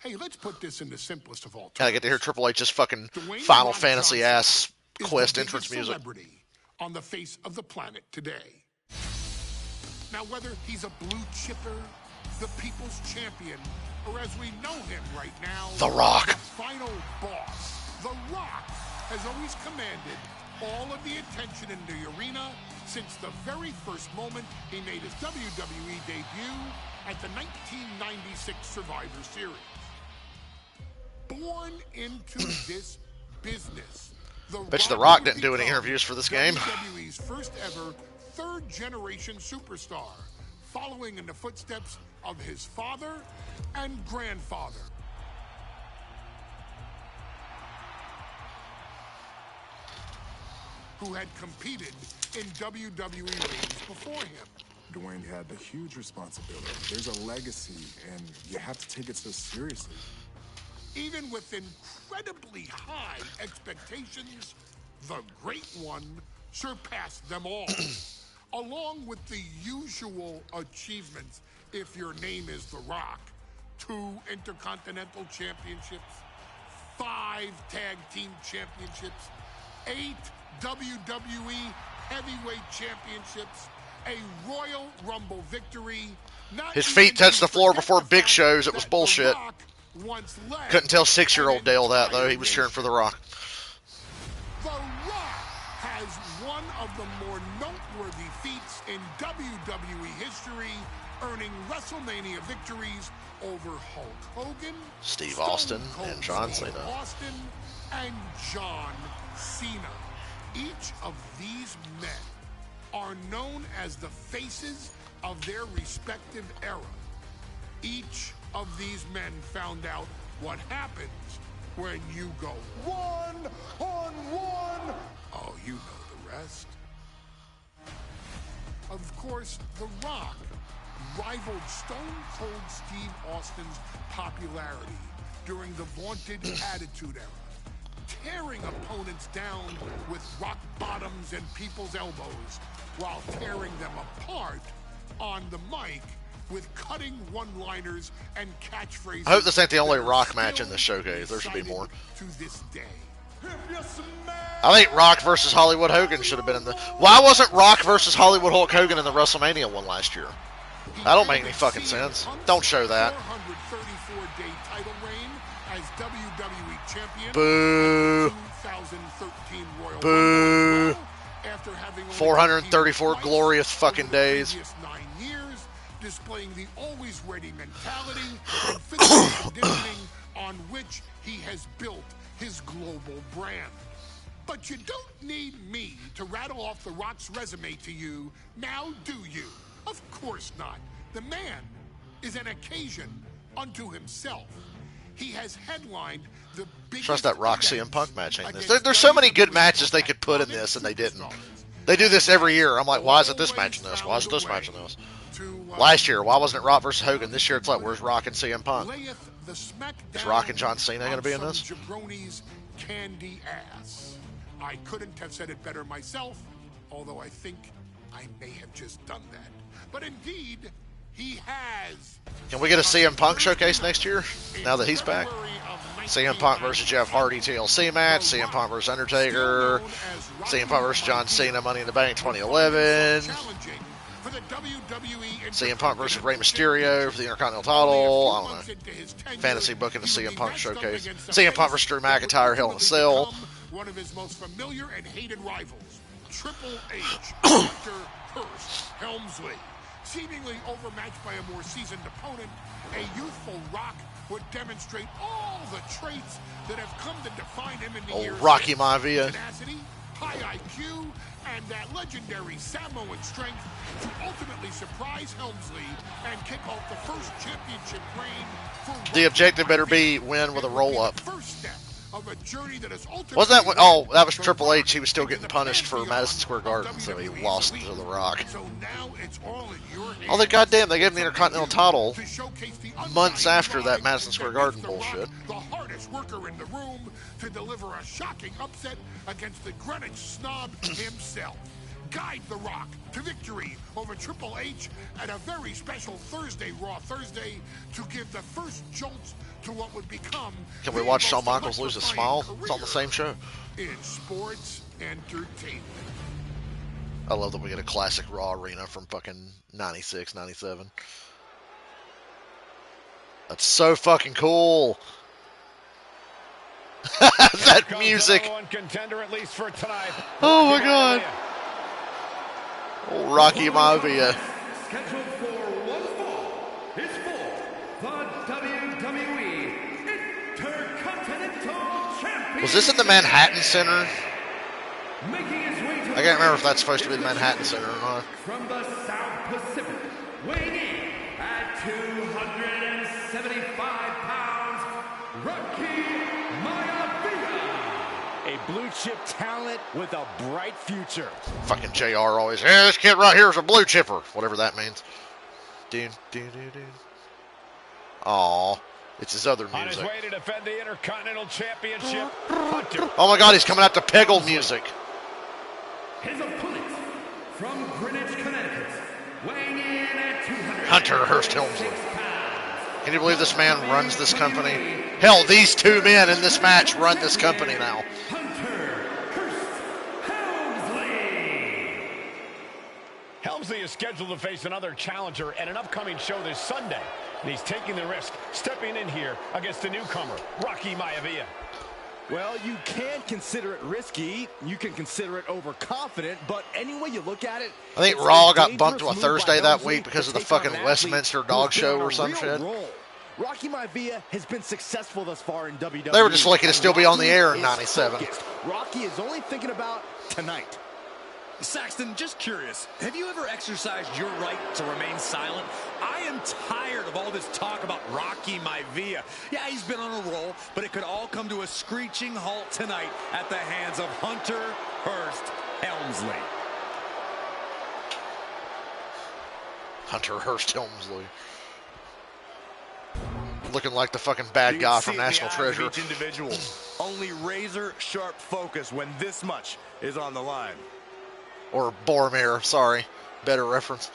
Hey, let's put this in the simplest of all terms. I get to hear Triple H's fucking Dwayne Final Rock Fantasy Johnson ass is quest the entrance biggest music. celebrity on the face of the planet today. Now, whether he's a blue chipper, the people's champion, or as we know him right now, The Rock. the final boss, The Rock has always commanded all of the attention in the arena since the very first moment he made his WWE debut at the 1996 Survivor Series. Born into this business, Bet you The Rock didn't do any interviews for this game. WWE's first ever third-generation superstar, following in the footsteps of his father and grandfather. Who had competed in WWE rings before him. Dwayne had the huge responsibility. There's a legacy, and you have to take it so seriously. Even with incredibly high expectations, the Great One surpassed them all. Along with the usual achievements, if your name is The Rock: 2 Intercontinental Championships, 5 Tag Team Championships, 8 WWE Heavyweight Championships, a Royal Rumble victory. His feet touched the floor before Big Show's. It was bullshit. Couldn't tell 6-year-old Dale that, though. He was cheering for The Rock. The Rock has one of the more noteworthy feats in WWE history, earning WrestleMania victories over Hulk Hogan, Steve Stone Austin, Cold and John Steve Cena. Austin, and John Cena. Each of these men are known as the faces of their respective era. Each of these men found out what happens when you go one-on-one. Oh, you know the rest. Of course, The Rock rivaled Stone Cold Steve Austin's popularity during the vaunted Attitude Era, tearing opponents down with rock bottoms and people's elbows while tearing them apart on the mic with cutting one-liners and catchphrases. I hope this ain't the only Rock match in this showcase. There should be more. To this day. I think Rock versus Hollywood Hogan should have been in the... Why wasn't Rock versus Hollywood Hulk Hogan in the WrestleMania one last year? That don't make any fucking sense. Don't show that. 434-day title reign as WWE champion. Boo. 2013 Royal Boo. Rumble, after having only 434 competed glorious twice fucking over the days. previous 9 years, displaying the always ready mentality and physical conditioning on which which he has built his global brand. But you don't need me to rattle off The Rock's resume to you, now do you? Of course not. The man is an occasion unto himself. He has headlined the biggest Trust that Rock CM events Punk match ain't this. against There's so many good WWE matches they could put in this, and they didn't. They do this every year. I'm like, why is it this match in this? Why is it this match in this? Last year, why wasn't it Rock versus Hogan? This year, it's like, where's Rock and CM Punk? Is Rock and John Cena going to be in this? Jabroni's candy ass. I couldn't have said it better myself, although I think I may have just done that. But indeed, he has. Can we get a CM Punk showcase next year, now that he's back? CM Punk versus Jeff Hardy TLC match, CM Punk versus Undertaker, CM Punk versus John Cena Money in the Bank 2011, CM Punk versus Rey Mysterio for the Intercontinental title, I don't know, fantasy booking the CM Punk showcase, CM Punk versus Drew McIntyre, Hell in a Cell. One of his most familiar and hated rivals, Triple H, Hunter Hearst Helmsley. Seemingly overmatched by a more seasoned opponent, a youthful Rock would demonstrate all the traits that have come to define him in the years. Rocky Maivia. Tenacity, high IQ, and that legendary Samoan strength to ultimately surprise Helmsley and kick off the first championship reign for Rocky. The objective better be win with a roll-up. First step of a journey that is ultimately. Wasn't that when, oh, that was Triple H. He was still getting punished for Madison Square Garden, so he lost to The Rock. So now it's all in your hands. Oh, goddamn, they gave him the Intercontinental title months after that Madison Square Garden bullshit. The hardest worker in the room to deliver a shocking upset against the Greenwich snob himself. Guide The Rock to victory over Triple H at a very special Thursday, Raw Thursday, to give the first jolts to what would become. Can we watch Shawn Michaels lose a smile? It's on the same show. In sports entertainment. I love that we get a classic Raw arena from fucking 96, 97. That's so fucking cool. That music. Contender, at least for tonight. Oh my god. Oh, Rocky Maivia. Scheduled for one fall is for the WWE Intercontinental Championship. Was this in the Manhattan Center? Making his way to I can't remember if that's supposed to be the Manhattan Center or not. from the South Pacific, weighing in at 275 pounds, Rocky Maivia. A blue chip talent with a bright future. Fucking JR always, yeah, this kid right here is a blue chipper. Whatever that means. Aw, it's his other On his music. way to defend the Intercontinental Championship, Hunter. Oh my god, he's coming out to Peggle music. His opponent from Greenwich, Connecticut, weighing in at 200. Hunter Hearst Helmsley. Can you believe this man runs this company? Hell, these two men in this match run this company now. Hunter Hearst Helmsley. Helmsley is scheduled to face another challenger at an upcoming show this Sunday. And he's taking the risk, stepping in here against the newcomer, Rocky Maivia. Well, you can consider it risky. You can consider it overconfident. But any way you look at it, I think Raw got bumped to a Thursday that week because of the fucking Westminster dog show or some shit. Rocky Maivia has been successful thus far in WWE. They were just lucky to still be on the air in 97. Rocky is only thinking about tonight. Saxton, just curious, have you ever exercised your right to remain silent? I am tired of all this talk about Rocky Maivia. Yeah, he's been on a roll, but it could all come to a screeching halt tonight at the hands of Hunter Hearst Helmsley. Hunter Hearst Helmsley. Looking like the fucking bad guy from National Treasure. Each individual. Only razor sharp focus when this much is on the line. Or Boromir, sorry. Better reference.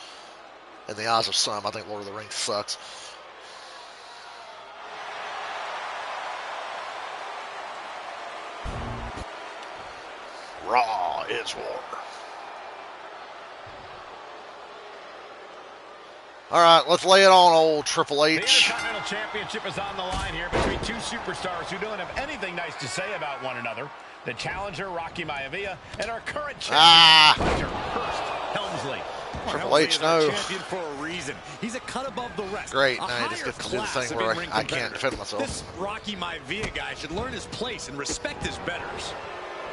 In the eyes of some, I think Lord of the Rings sucks. Raw is war. All right, let's lay it on old Triple H. The Intercontinental Championship is on the line here between two superstars who don't have anything nice to say about one another. The challenger, Rocky Maivia, and our current champion, Hunter Hearst Helmsley. Triple H, no. Champion for a reason. He's a cut above the rest. Great, now he just gets to do the thing where I can't defend myself. This Rocky Maivia guy should learn his place and respect his betters.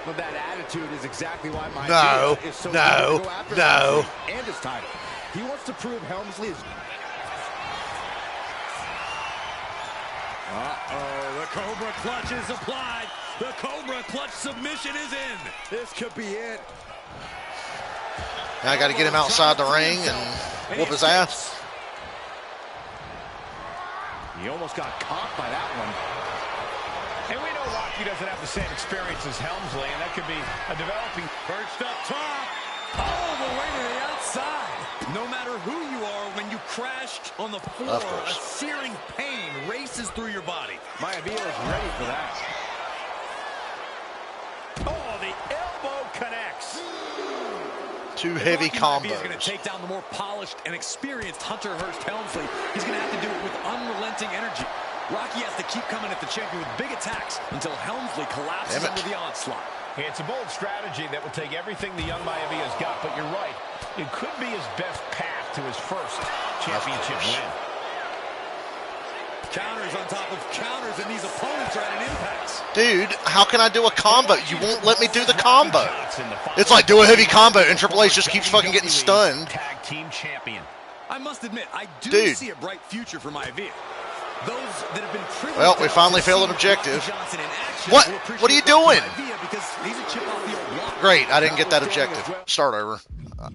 Well, that attitude is exactly why No, is so no, no. And his title. He wants to prove Helmsley is. Uh-oh, the Cobra Clutch is applied. The Cobra Clutch submission is in. This could be it. Now I got to get him outside the ring and whoop his ass. He almost got caught by that one. And we know Rocky doesn't have the same experience as Helmsley, and that could be a developing. Perched up top, all the way to the outside. No matter who you are, when you crash on the floor, a searing pain races through your body. Maivia is ready for that. Oh, the elbow connects. Two heavy combos. He's going to take down the more polished and experienced Hunter Hearst Helmsley. He's going to have to do it with unrelenting energy. Rocky has to keep coming at the champion with big attacks until Helmsley collapses under the onslaught. It's a bold strategy that will take everything the young Maivia's got, but you're right. It could be his best path to his first championship win. Counters on top of counters, and these opponents are at an impasse. Dude, how can I do a combo? You won't let me do the combo. It's like do a heavy combo, and Triple H just keeps fucking getting stunned. Tag team champion. I must admit, I do see a bright future for Maivia. Those that have been well, we finally failed an objective. What? What are you doing? Great, I didn't get that objective. Start over.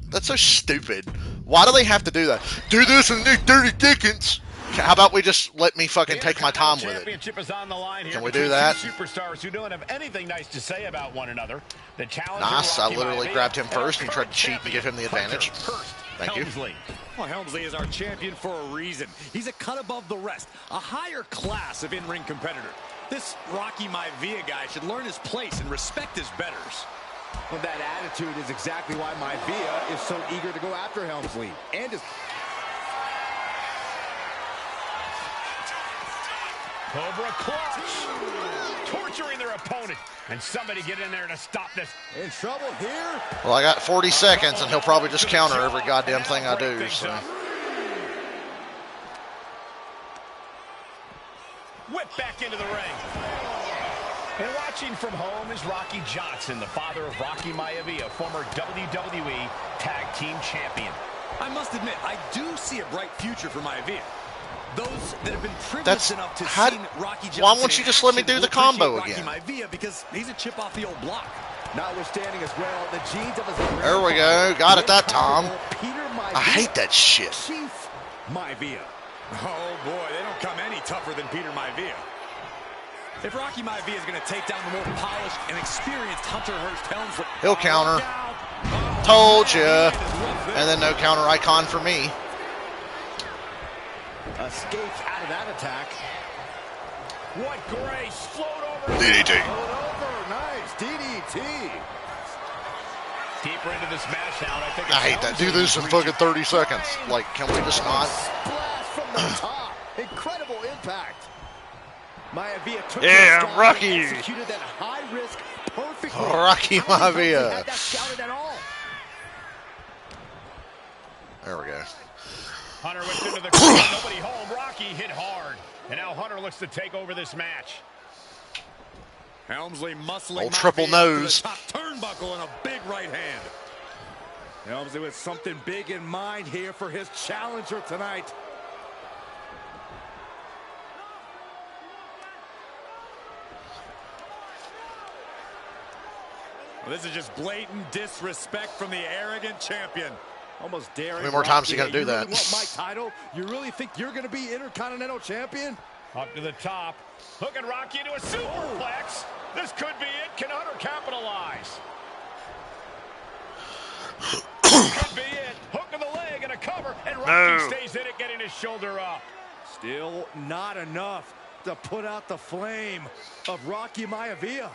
That's so stupid. Why do they have to do that? Do this in 30 seconds. How about we just let me fucking take my time with it? Can we do that? Superstars who don't have anything nice to say about one another. The challenger. Nice. I literally grabbed him first and tried to cheat and give him the advantage. Thank you. Well, Helmsley is our champion for a reason. He's a cut above the rest, a higher class of in-ring competitor. This Rocky Maivia guy should learn his place and respect his betters. Well, that attitude is exactly why Maivia is so eager to go after Helmsley. And his... Cobra Clutch. Torturing their opponent. And somebody get in there to stop this. In trouble here. Well, I got 40 seconds, and he'll probably just counter every goddamn thing I do. So. Whip back into the ring. And watching from home is Rocky Johnson, the father of Rocky Maivia, former WWE Tag Team Champion. I must admit, I do see a bright future for Maivia. Those that have been privileged enough to see Rocky Johnson. Why won't you just let me do the combo again? Rocky Maivia because he's a chip off the old block. Notwithstanding as well, the genes of his there we go. Got it that time. I hate that shit. Chief Maivia. Oh boy, they don't come any tougher than Peter Maivia. If Rocky Maivia is going to take down the more polished and experienced Hunter Hearst Helmsley, he'll counter. Told ya. And then no counter icon for me. Escapes out of that attack. What grace. Float over. DDT. Float over. Nice. DDT. Deeper into this match now. I hate that. Do this in fucking 30 seconds. Like, can we just not? Splash from the top. Incredible impact. Maivia took Rocky. Executed that high risk perfectly. Rocky Maivia. Had that scouted at all. There we go. Hunter went into the corner, nobody home. Rocky hit hard. And now Hunter looks to take over this match. Helmsley muscling old triple nose. To the top turnbuckle and a big right hand. Helmsley with something big in mind here for his challenger tonight. Well, this is just blatant disrespect from the arrogant champion. Almost daring. How many more times are you going to do that? You really want my title? You really think you're going to be Intercontinental Champion? Up to the top. Hooking Rocky into a superplex. This could be it. Can Hunter capitalize? Could be it. Hook of the leg and a cover. And Rocky stays in it, getting his shoulder up. Still not enough to put out the flame of Rocky Maivia.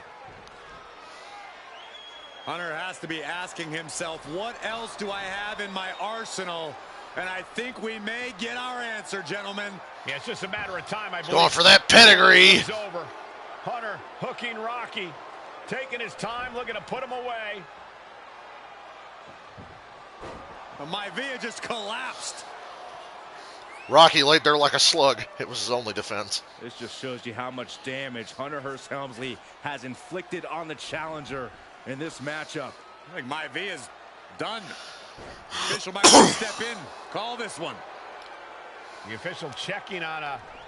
Hunter has to be asking himself, what else do I have in my arsenal? And I think we may get our answer, gentlemen. Yeah, it's just a matter of time, I believe. Going for that pedigree. It's over. Hunter hooking Rocky. Taking his time, looking to put him away. Maivia just collapsed. Rocky laid there like a slug. It was his only defense. This just shows you how much damage Hunter Hearst Helmsley has inflicted on the challenger in this matchup. I think Maivia's done. Official might want to step in. Call this one. The official checking on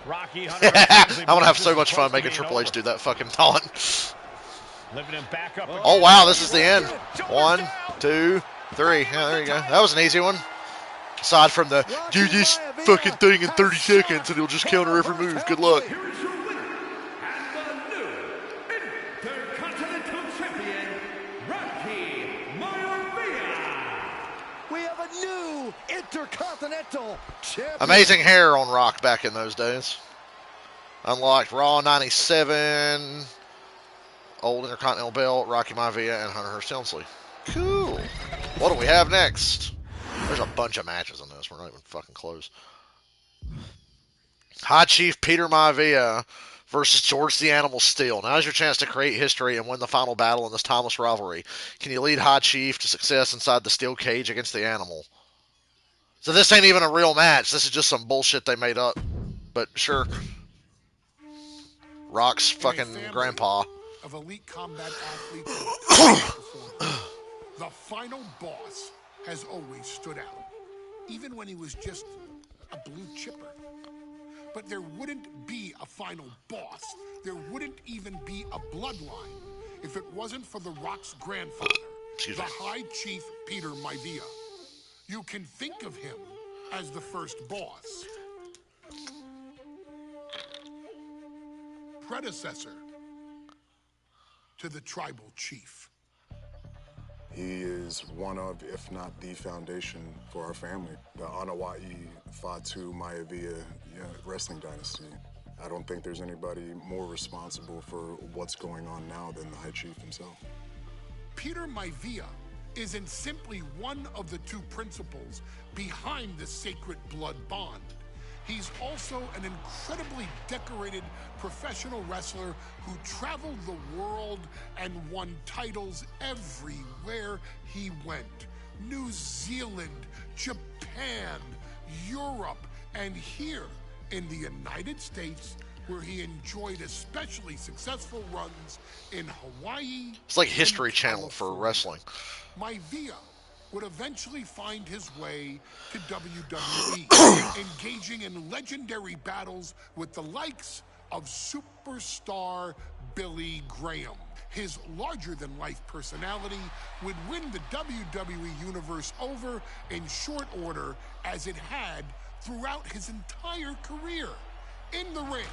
Rocky Hunter. I'm gonna have so much fun making Triple H do that fucking taunt. Living him back up. Oh wow, this is the end. 1, 2, 3. Yeah, there you go. That was an easy one. Aside from the do this fucking thing in 30 seconds and he'll just counter every move. Good luck. Here is your winner, and the new Intercontinental Champion, Rocky Maivia. We have a new Intercontinental Champion. Amazing hair on Rock back in those days. Unlocked Raw 97, old Intercontinental belt, Rocky Maivia, and Hunter Hearst Helmsley. Cool. What do we have next? There's a bunch of matches on this. We're not even fucking close. High Chief Peter Maivia versus George the Animal Steele. Now's your chance to create history and win the final battle in this timeless rivalry. Can you lead High Chief to success inside the steel cage against the Animal? So this ain't even a real match. This is just some bullshit they made up. But sure. Rock's fucking grandpa. Of elite combat athletes. The final boss has always stood out, even when he was just a blue chipper. But there wouldn't be a final boss. There wouldn't even be a bloodline if it wasn't for The Rock's grandfather, the High Chief Peter Maivia. You can think of him as the first boss. Predecessor to the tribal chief. He is one of, if not the foundation for our family. The Anoa'i Fatu Maivia wrestling dynasty. I don't think there's anybody more responsible for what's going on now than the High Chief himself. Peter Maivia isn't simply one of the two principles behind the sacred blood bond. He's also an incredibly decorated professional wrestler who traveled the world and won titles everywhere he went. New Zealand, Japan, Europe, and here in the United States, where he enjoyed especially successful runs in Hawaii. It's like History Channel for wrestling. Maivia would eventually find his way to WWE, engaging in legendary battles with the likes of superstar Billy Graham. His larger-than-life personality would win the WWE Universe over in short order, as it had throughout his entire career. In the ring,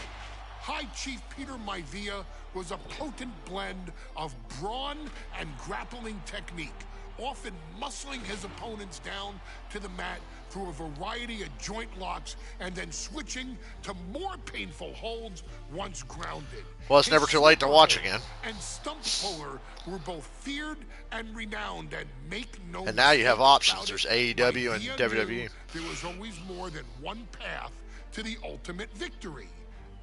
High Chief Peter Maivia was a potent blend of brawn and grappling technique, often muscling his opponents down to the mat through a variety of joint locks and then switching to more painful holds once grounded. Well, it's never too late to watch again. And stump puller were both feared and renowned, and make no And now you have options. about There's it, AEW and Maivia WWE. knew there was always more than one path to the ultimate victory.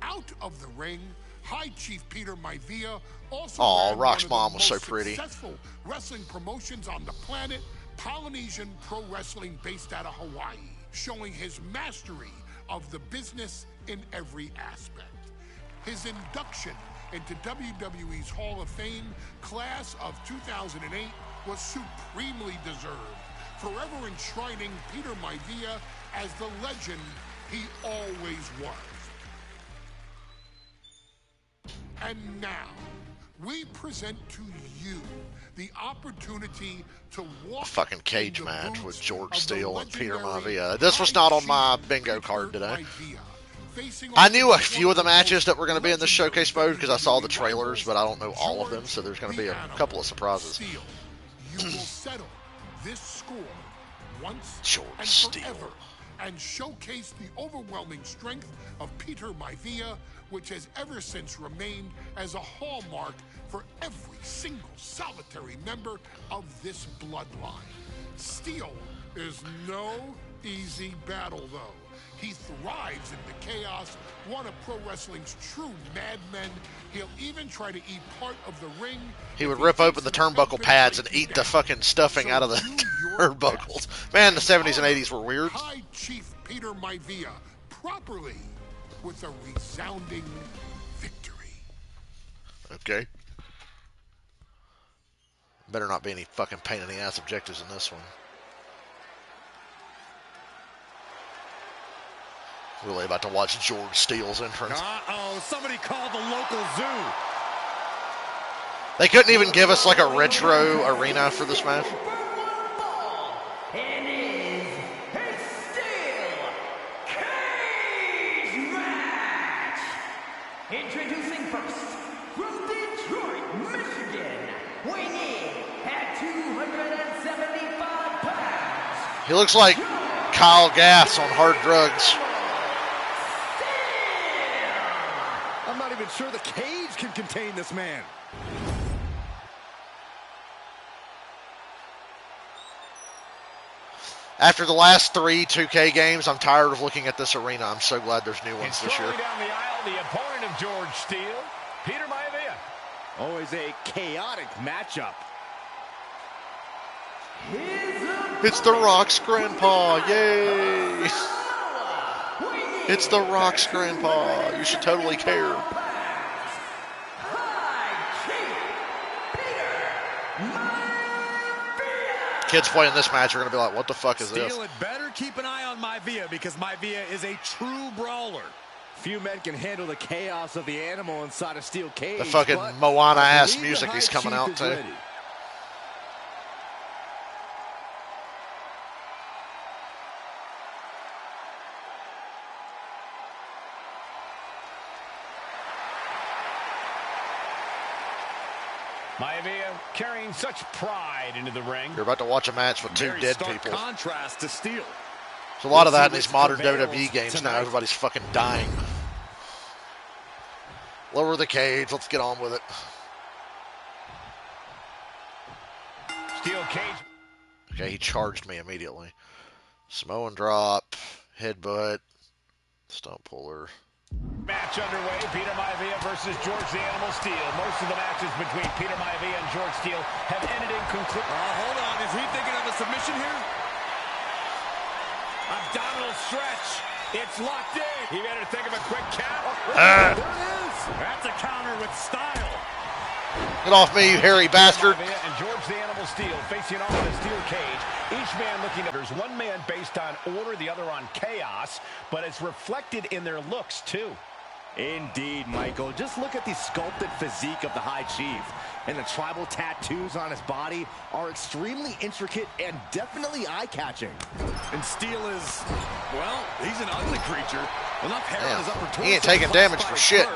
Out of the ring, High Chief Peter Maivia also ran Rock's one of mom the was so most pretty. successful wrestling promotions on the planet, Polynesian Pro Wrestling, based out of Hawaii, showing his mastery of the business in every aspect. His induction into WWE's Hall of Fame class of 2008 was supremely deserved, forever enshrining Peter Maivia as the legend he always was. And now, we present to you the opportunity to walk A fucking cage in the match boots with George of the Steele and Peter legendary Maivia. This was not on my Chief bingo Peter card today. Maivia, facing I off knew a against few of the one most matches that were going to be in this legendary showcase mode because I saw the WWE trailers, but I don't know all of them, George so there's going to be the a Animal couple of surprises. Steele. You will settle this score once George and Steele. forever, and showcase the overwhelming strength of Peter Maivia, which has ever since remained as a hallmark for every single solitary member of this bloodline. Steele is no easy battle, though. He thrives in the chaos, one of pro wrestling's true madmen. He'll even try to eat part of the ring. He would rip open the turnbuckle pads and eat the fucking stuffing out of the turnbuckles. Man, the 70s and 80s were weird. High Chief Peter Maivia properly with a resounding victory. Okay. Better not be any fucking pain in the ass objectives in this one. Really about to watch George Steele's entrance. Uh-oh, somebody called the local zoo. They couldn't even give us like a retro arena for this match. It is a steel cage match. Introducing first, from Detroit, Michigan, weighing in at 275 pounds. He looks like Kyle Gass on hard drugs. I'm not even sure the cage can contain this man. After the last 3 2K games, I'm tired of looking at this arena. I'm so glad there's new ones this year. Down the aisle, the opponent of George Steele, Peter Maivia. Always a chaotic matchup. It's The Rock's grandpa. Yay! It's The Rock's grandpa. You should totally care. Kids playing this match are going to be like, what the fuck is this? Steele had better keep an eye on Maivia because Maivia is a true brawler. Few men can handle the chaos of the animal inside a steel cage. The fucking Moana-ass music he's coming out to. Ready. Maivia carrying such pride into the ring. You're about to watch a match with two dead people. Contrast to Steele. There's a lot of that in these modern WWE games now. Everybody's fucking dying. Lower the cage. Let's get on with it. Steel cage. Okay, he charged me immediately. Samoan drop, headbutt, stomp puller. Match underway, Peter Maivia versus George the Animal Steele. Most of the matches between Peter Maivia and George Steele have ended in conclusion. Hold on, is he thinking of a submission here? Abdominal stretch. It's locked in. He better think of a quick count. There it is. That's a counter with style. Get off me, you hairy bastard. Maivia and George the Animal Steele facing off in a steel cage. Each man looking at there's one man based on order, the other on chaos, but it's reflected in their looks too. Indeed, Michael. Just look at the sculpted physique of the High Chief. And the tribal tattoos on his body are extremely intricate and definitely eye-catching. And Steele is, well, he's an ugly creature. Enough hair on his upper torso. He ain't taking damage for shit.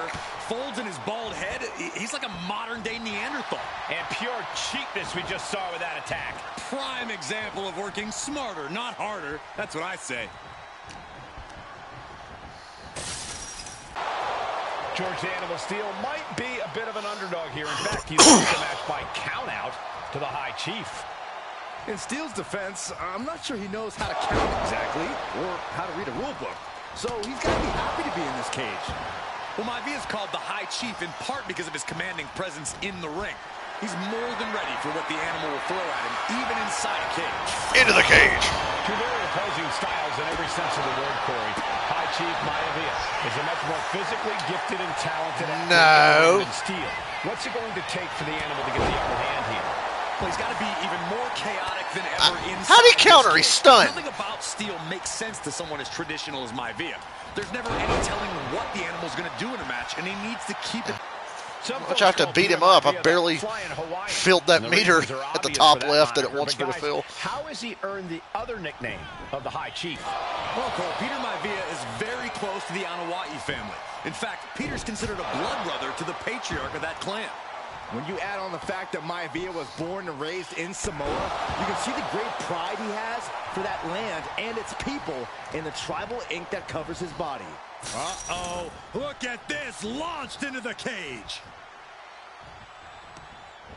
Folds in his bald head. He's like a modern-day Neanderthal. And pure cheapness we just saw with that attack. Prime example of working smarter, not harder. That's what I say. George the Animal Steele might be a bit of an underdog here. In fact, he lost the match by countout to the High Chief. In Steele's defense, I'm not sure he knows how to count exactly or how to read a rule book. So he's got to be happy to be in this cage. Well, Maivia is called the High Chief in part because of his commanding presence in the ring. He's more than ready for what the animal will throw at him, even inside a cage. Into the cage. Two very opposing styles in every sense of the word, Corey. High Chief Maivia is a much more physically gifted and talented athlete than Steele. What's it going to take for the animal to get the upper hand here? Well, he's got to be even more chaotic than ever inside. How'd he counter? He's stunned. Nothing about Steele makes sense to someone as traditional as Maivia. There's never any telling what the animal's going to do in a match, and he needs to keep it. Much I have to beat him up. I barely filled that meter at the top left that it wants me to fill. How has he earned the other nickname of the High Chief? Well, Cole, Peter Maivia is very close to the Anawa'i family. In fact, Peter's considered a blood brother to the patriarch of that clan. When you add on the fact that Maivia was born and raised in Samoa, you can see the great pride he has for that land and its people in the tribal ink that covers his body. Uh-oh. Look at this. Launched into the cage.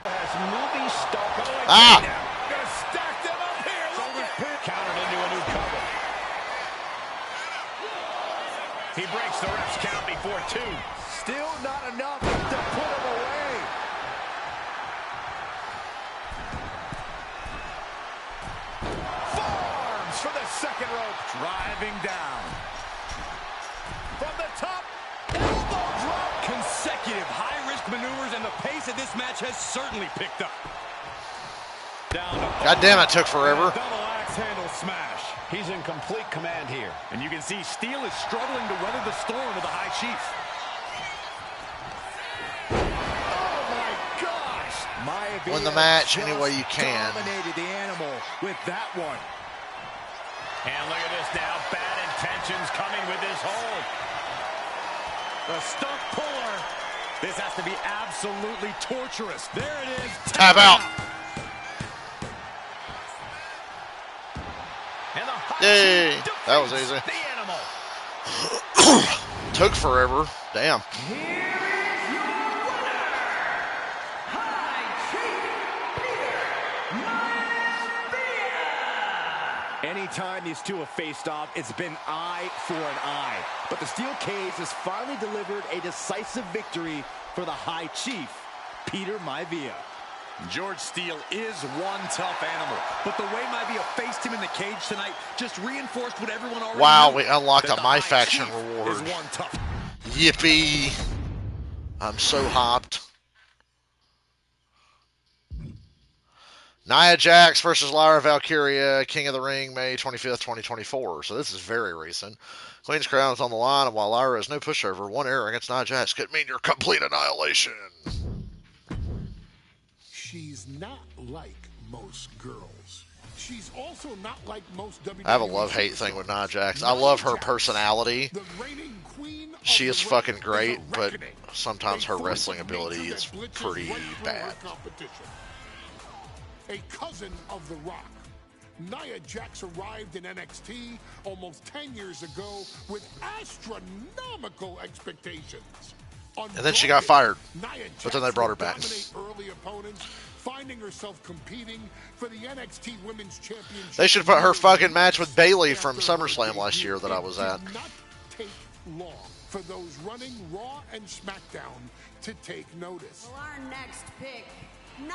Has movie star. Gonna stack them up here. Look at countered into a new cover. breaks the ref's count before 2. Still not enough to put him away. Forearms for the second rope. Driving down. From the top. Elbow drop. Consecutive high-risk maneuvers, and the pace of this match has certainly picked up. Down to God damn, it took forever. double axe handle smash. He's in complete command here. And you can see Steele is struggling to weather the storm of the High Chief. Oh my gosh! Maivia Win the match any just way you can. dominated the animal with that one. And look at this now. Bad intentions coming with this hold. The stump puller. This has to be absolutely torturous. There it is. Tap out. And the High Yay. Chief That was defeats easy. the animal. Took forever. Damn. Anytime these two have faced off, it's been eye for an eye. But the steel cage has finally delivered a decisive victory for the High Chief, Peter Maivia. George Steele is one tough animal, but the way Maivia faced him in the cage tonight just reinforced what everyone already Wow, knew, we unlocked that a the My High Faction Chief reward. is one tough. Yippee. I'm so hyped. Nia Jax versus Lyra Valkyria, King of the Ring, May 25th, 2024. So this is very recent. Queen's Crown is on the line, and while Lyra is no pushover, one error against Nia Jax could mean your complete annihilation. She's not like most girls. She's also not like most WWE. I have a love-hate thing with Nia Jax. I love her personality. The reigning queen of She is the fucking ring great, is a but reckoning. sometimes her A force wrestling of ability nature is that blitzes pretty right through bad. her competition. A cousin of The Rock, Nia Jax arrived in NXT almost 10 years ago with astronomical expectations. And then she got fired, but then they brought her back. Dominate early opponents, finding herself competing for the NXT Women's Championship. They should put her fucking match with Bayley from SummerSlam last year that I was at. It did not take long for those running Raw and SmackDown to take notice. Well, our next pick, Nia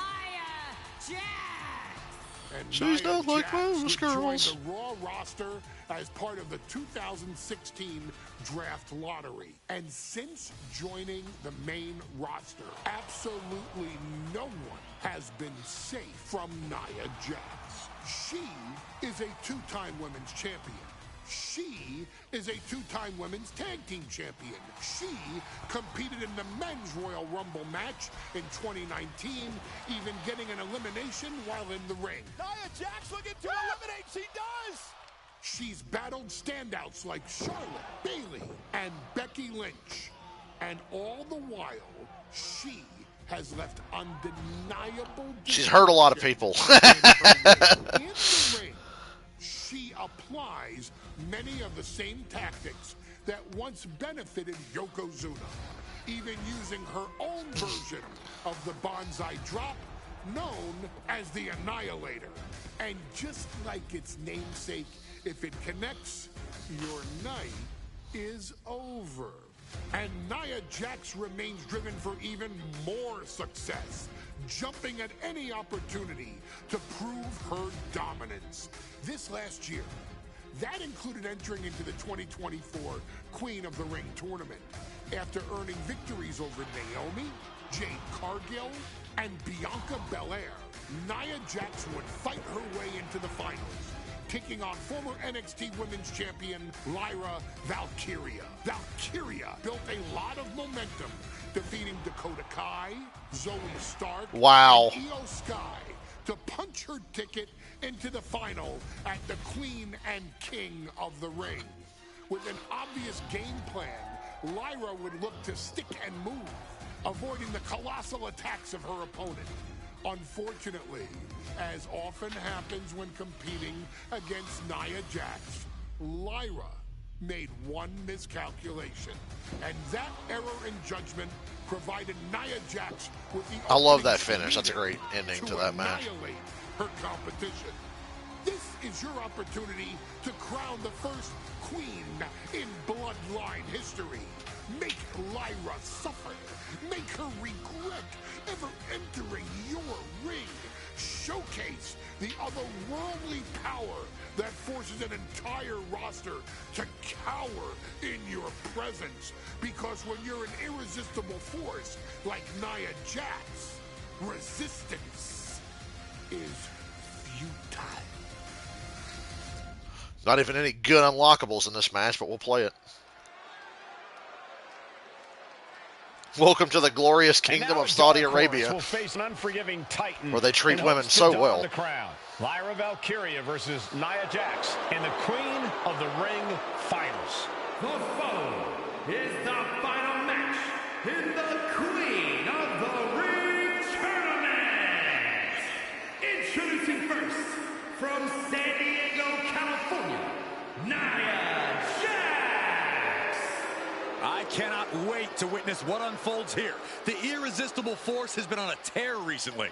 Jax. And She's Nia not like Jax most would join girls. the Raw roster as part of the 2016 draft lottery. And since joining the main roster, absolutely no one has been safe from Nia Jax. She is a two-time women's champion. She is a two-time women's tag team champion. She competed in the men's Royal Rumble match in 2019, even getting an elimination while in the ring. Nia Jax looking to eliminate. She does. She's battled standouts like Charlotte, Bayley, and Becky Lynch. And all the while, she has left undeniable... She's hurt a lot of people. in the ring, she applies many of the same tactics that once benefited Yokozuna, even using her own version of the Banzai drop, known as the Annihilator. And just like its namesake, if it connects, your night is over. And Nia Jax remains driven for even more success, jumping at any opportunity to prove her dominance. This last year, that included entering into the 2024 Queen of the Ring tournament after earning victories over Naomi, Jade Cargill, and Bianca Belair. Nia Jax would fight her way into the finals, taking on former NXT Women's Champion Lyra Valkyria. Valkyria built a lot of momentum, defeating Dakota Kai, Zoe Stark, Wow. and Io Sky to punch her ticket into the final at the Queen and King of the Ring. With an obvious game plan, Lyra would look to stick and move, avoiding the colossal attacks of her opponent. Unfortunately, as often happens when competing against Nia Jax, Lyra made one miscalculation, and that error in judgment provided Nia Jax with the I love that opening finish. That's a great ending to that match. annihilate her competition. This is your opportunity to crown the first queen in Bloodline history. Make Lyra suffer. Make her regret ever entering your ring. Showcase the otherworldly power that forces an entire roster to cower in your presence. Because when you're an irresistible force like Nia Jax, resistance is futile. Not even any good unlockables in this match, but we'll play it. Welcome to the glorious kingdom of Saudi Arabia, will face an unforgiving titan where they treat women so well. The crown. Lyra Valkyria versus Nia Jax in the Queen of the Ring Finals. The following is the final match in the Queen of the Ring Tournament. Introducing first, from San Diego, California, Nia Jax. I cannot wait to witness what unfolds here. The irresistible force has been on a tear recently.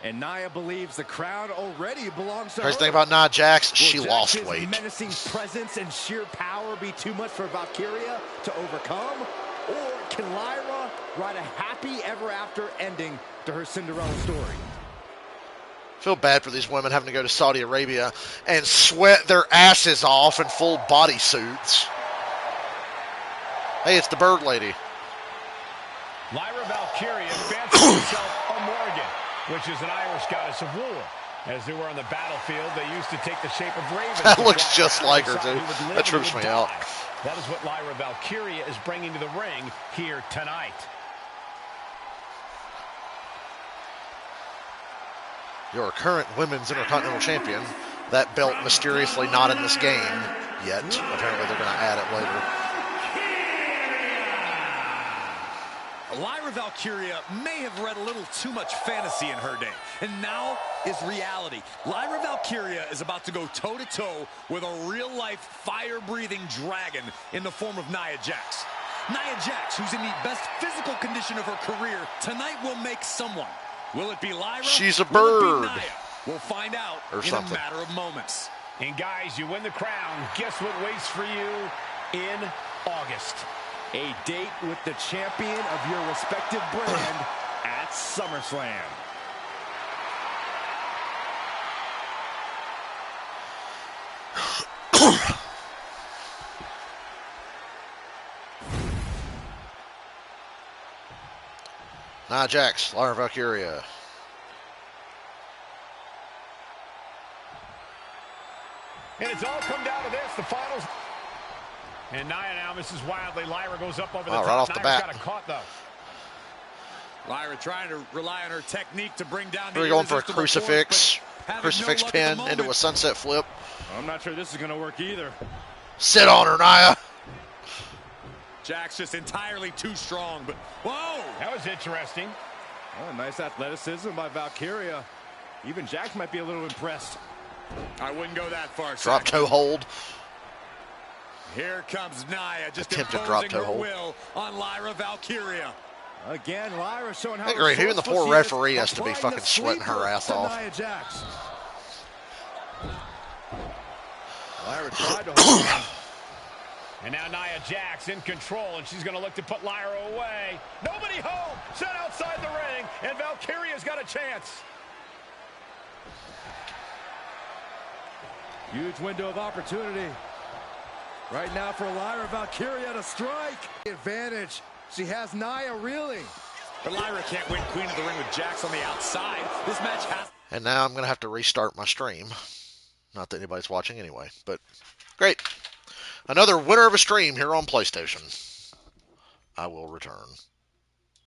And Nia believes the crowd already belongs to her. Crazy thing about Nia Jax, she Will lost Jax's weight. menacing presence and sheer power be too much for Valkyria to overcome? Or can Lyra write a happy ever after ending to her Cinderella story? Feel bad for these women having to go to Saudi Arabia and sweat their asses off in full bodysuits. Hey, it's the Bird Lady. Lyra Valkyria fancies herself a Morgan, which is an Irish goddess of war. As they were on the battlefield, they used to take the shape of ravens. That looks just like her, too. That trips me out. That is what Lyra Valkyria is bringing to the ring here tonight. Your current Women's Intercontinental Champion. That belt mysteriously not in this game yet. Apparently they're going to add it later. Lyra Valkyria may have read a little too much fantasy in her day, and now is reality. Lyra Valkyria is about to go toe-to-toe with a real-life, fire-breathing dragon in the form of Nia Jax. Nia Jax, who's in the best physical condition of her career, tonight will make someone. Will it be Lyra? She's a Will it be bird. Nia? We'll find out Or in something. a matter of moments. And guys, you win the crown. Guess what waits for you in August? A date with the champion of your respective brand at SummerSlam. Nia Jax, Lyra Valkyria. And it's all come down to this, the finals. And Nia now misses wildly. Lyra goes up over the top. Right off the Nia's bat. got it caught, though. Lyra trying to rely on her technique to bring down the We're going for a irresistible crucifix. force, but having Crucifix no luck at pin the into a moment. sunset flip. I'm not sure this is going to work either. Sit on her, Nia. Jax just entirely too strong, but whoa! That was interesting. Oh, nice athleticism by Valkyria. Even Jax might be a little impressed. I wouldn't go that far. Drop Zach. toe hold. Here comes Nia, just Attempted imposing drop toe her hold. will on Lyra Valkyria. Again, Lyra showing how Hey, great. Even the poor resourceful she is, referee has to be applying fucking the sweating her sleeper ass to off. Nia Jax. Lyra tried to hold on. And now Nia Jax in control, and she's going to look to put Lyra away. Nobody home. Set outside the ring, and Valkyria's got a chance. Huge window of opportunity. Right now for Lyra Valkyria to strike. Advantage. She has Nia reeling. But Lyra can't win Queen of the Ring with Jax on the outside. This match has... And now I'm going to have to restart my stream. Not that anybody's watching anyway, but great. Another winner of a stream here on PlayStation. I will return.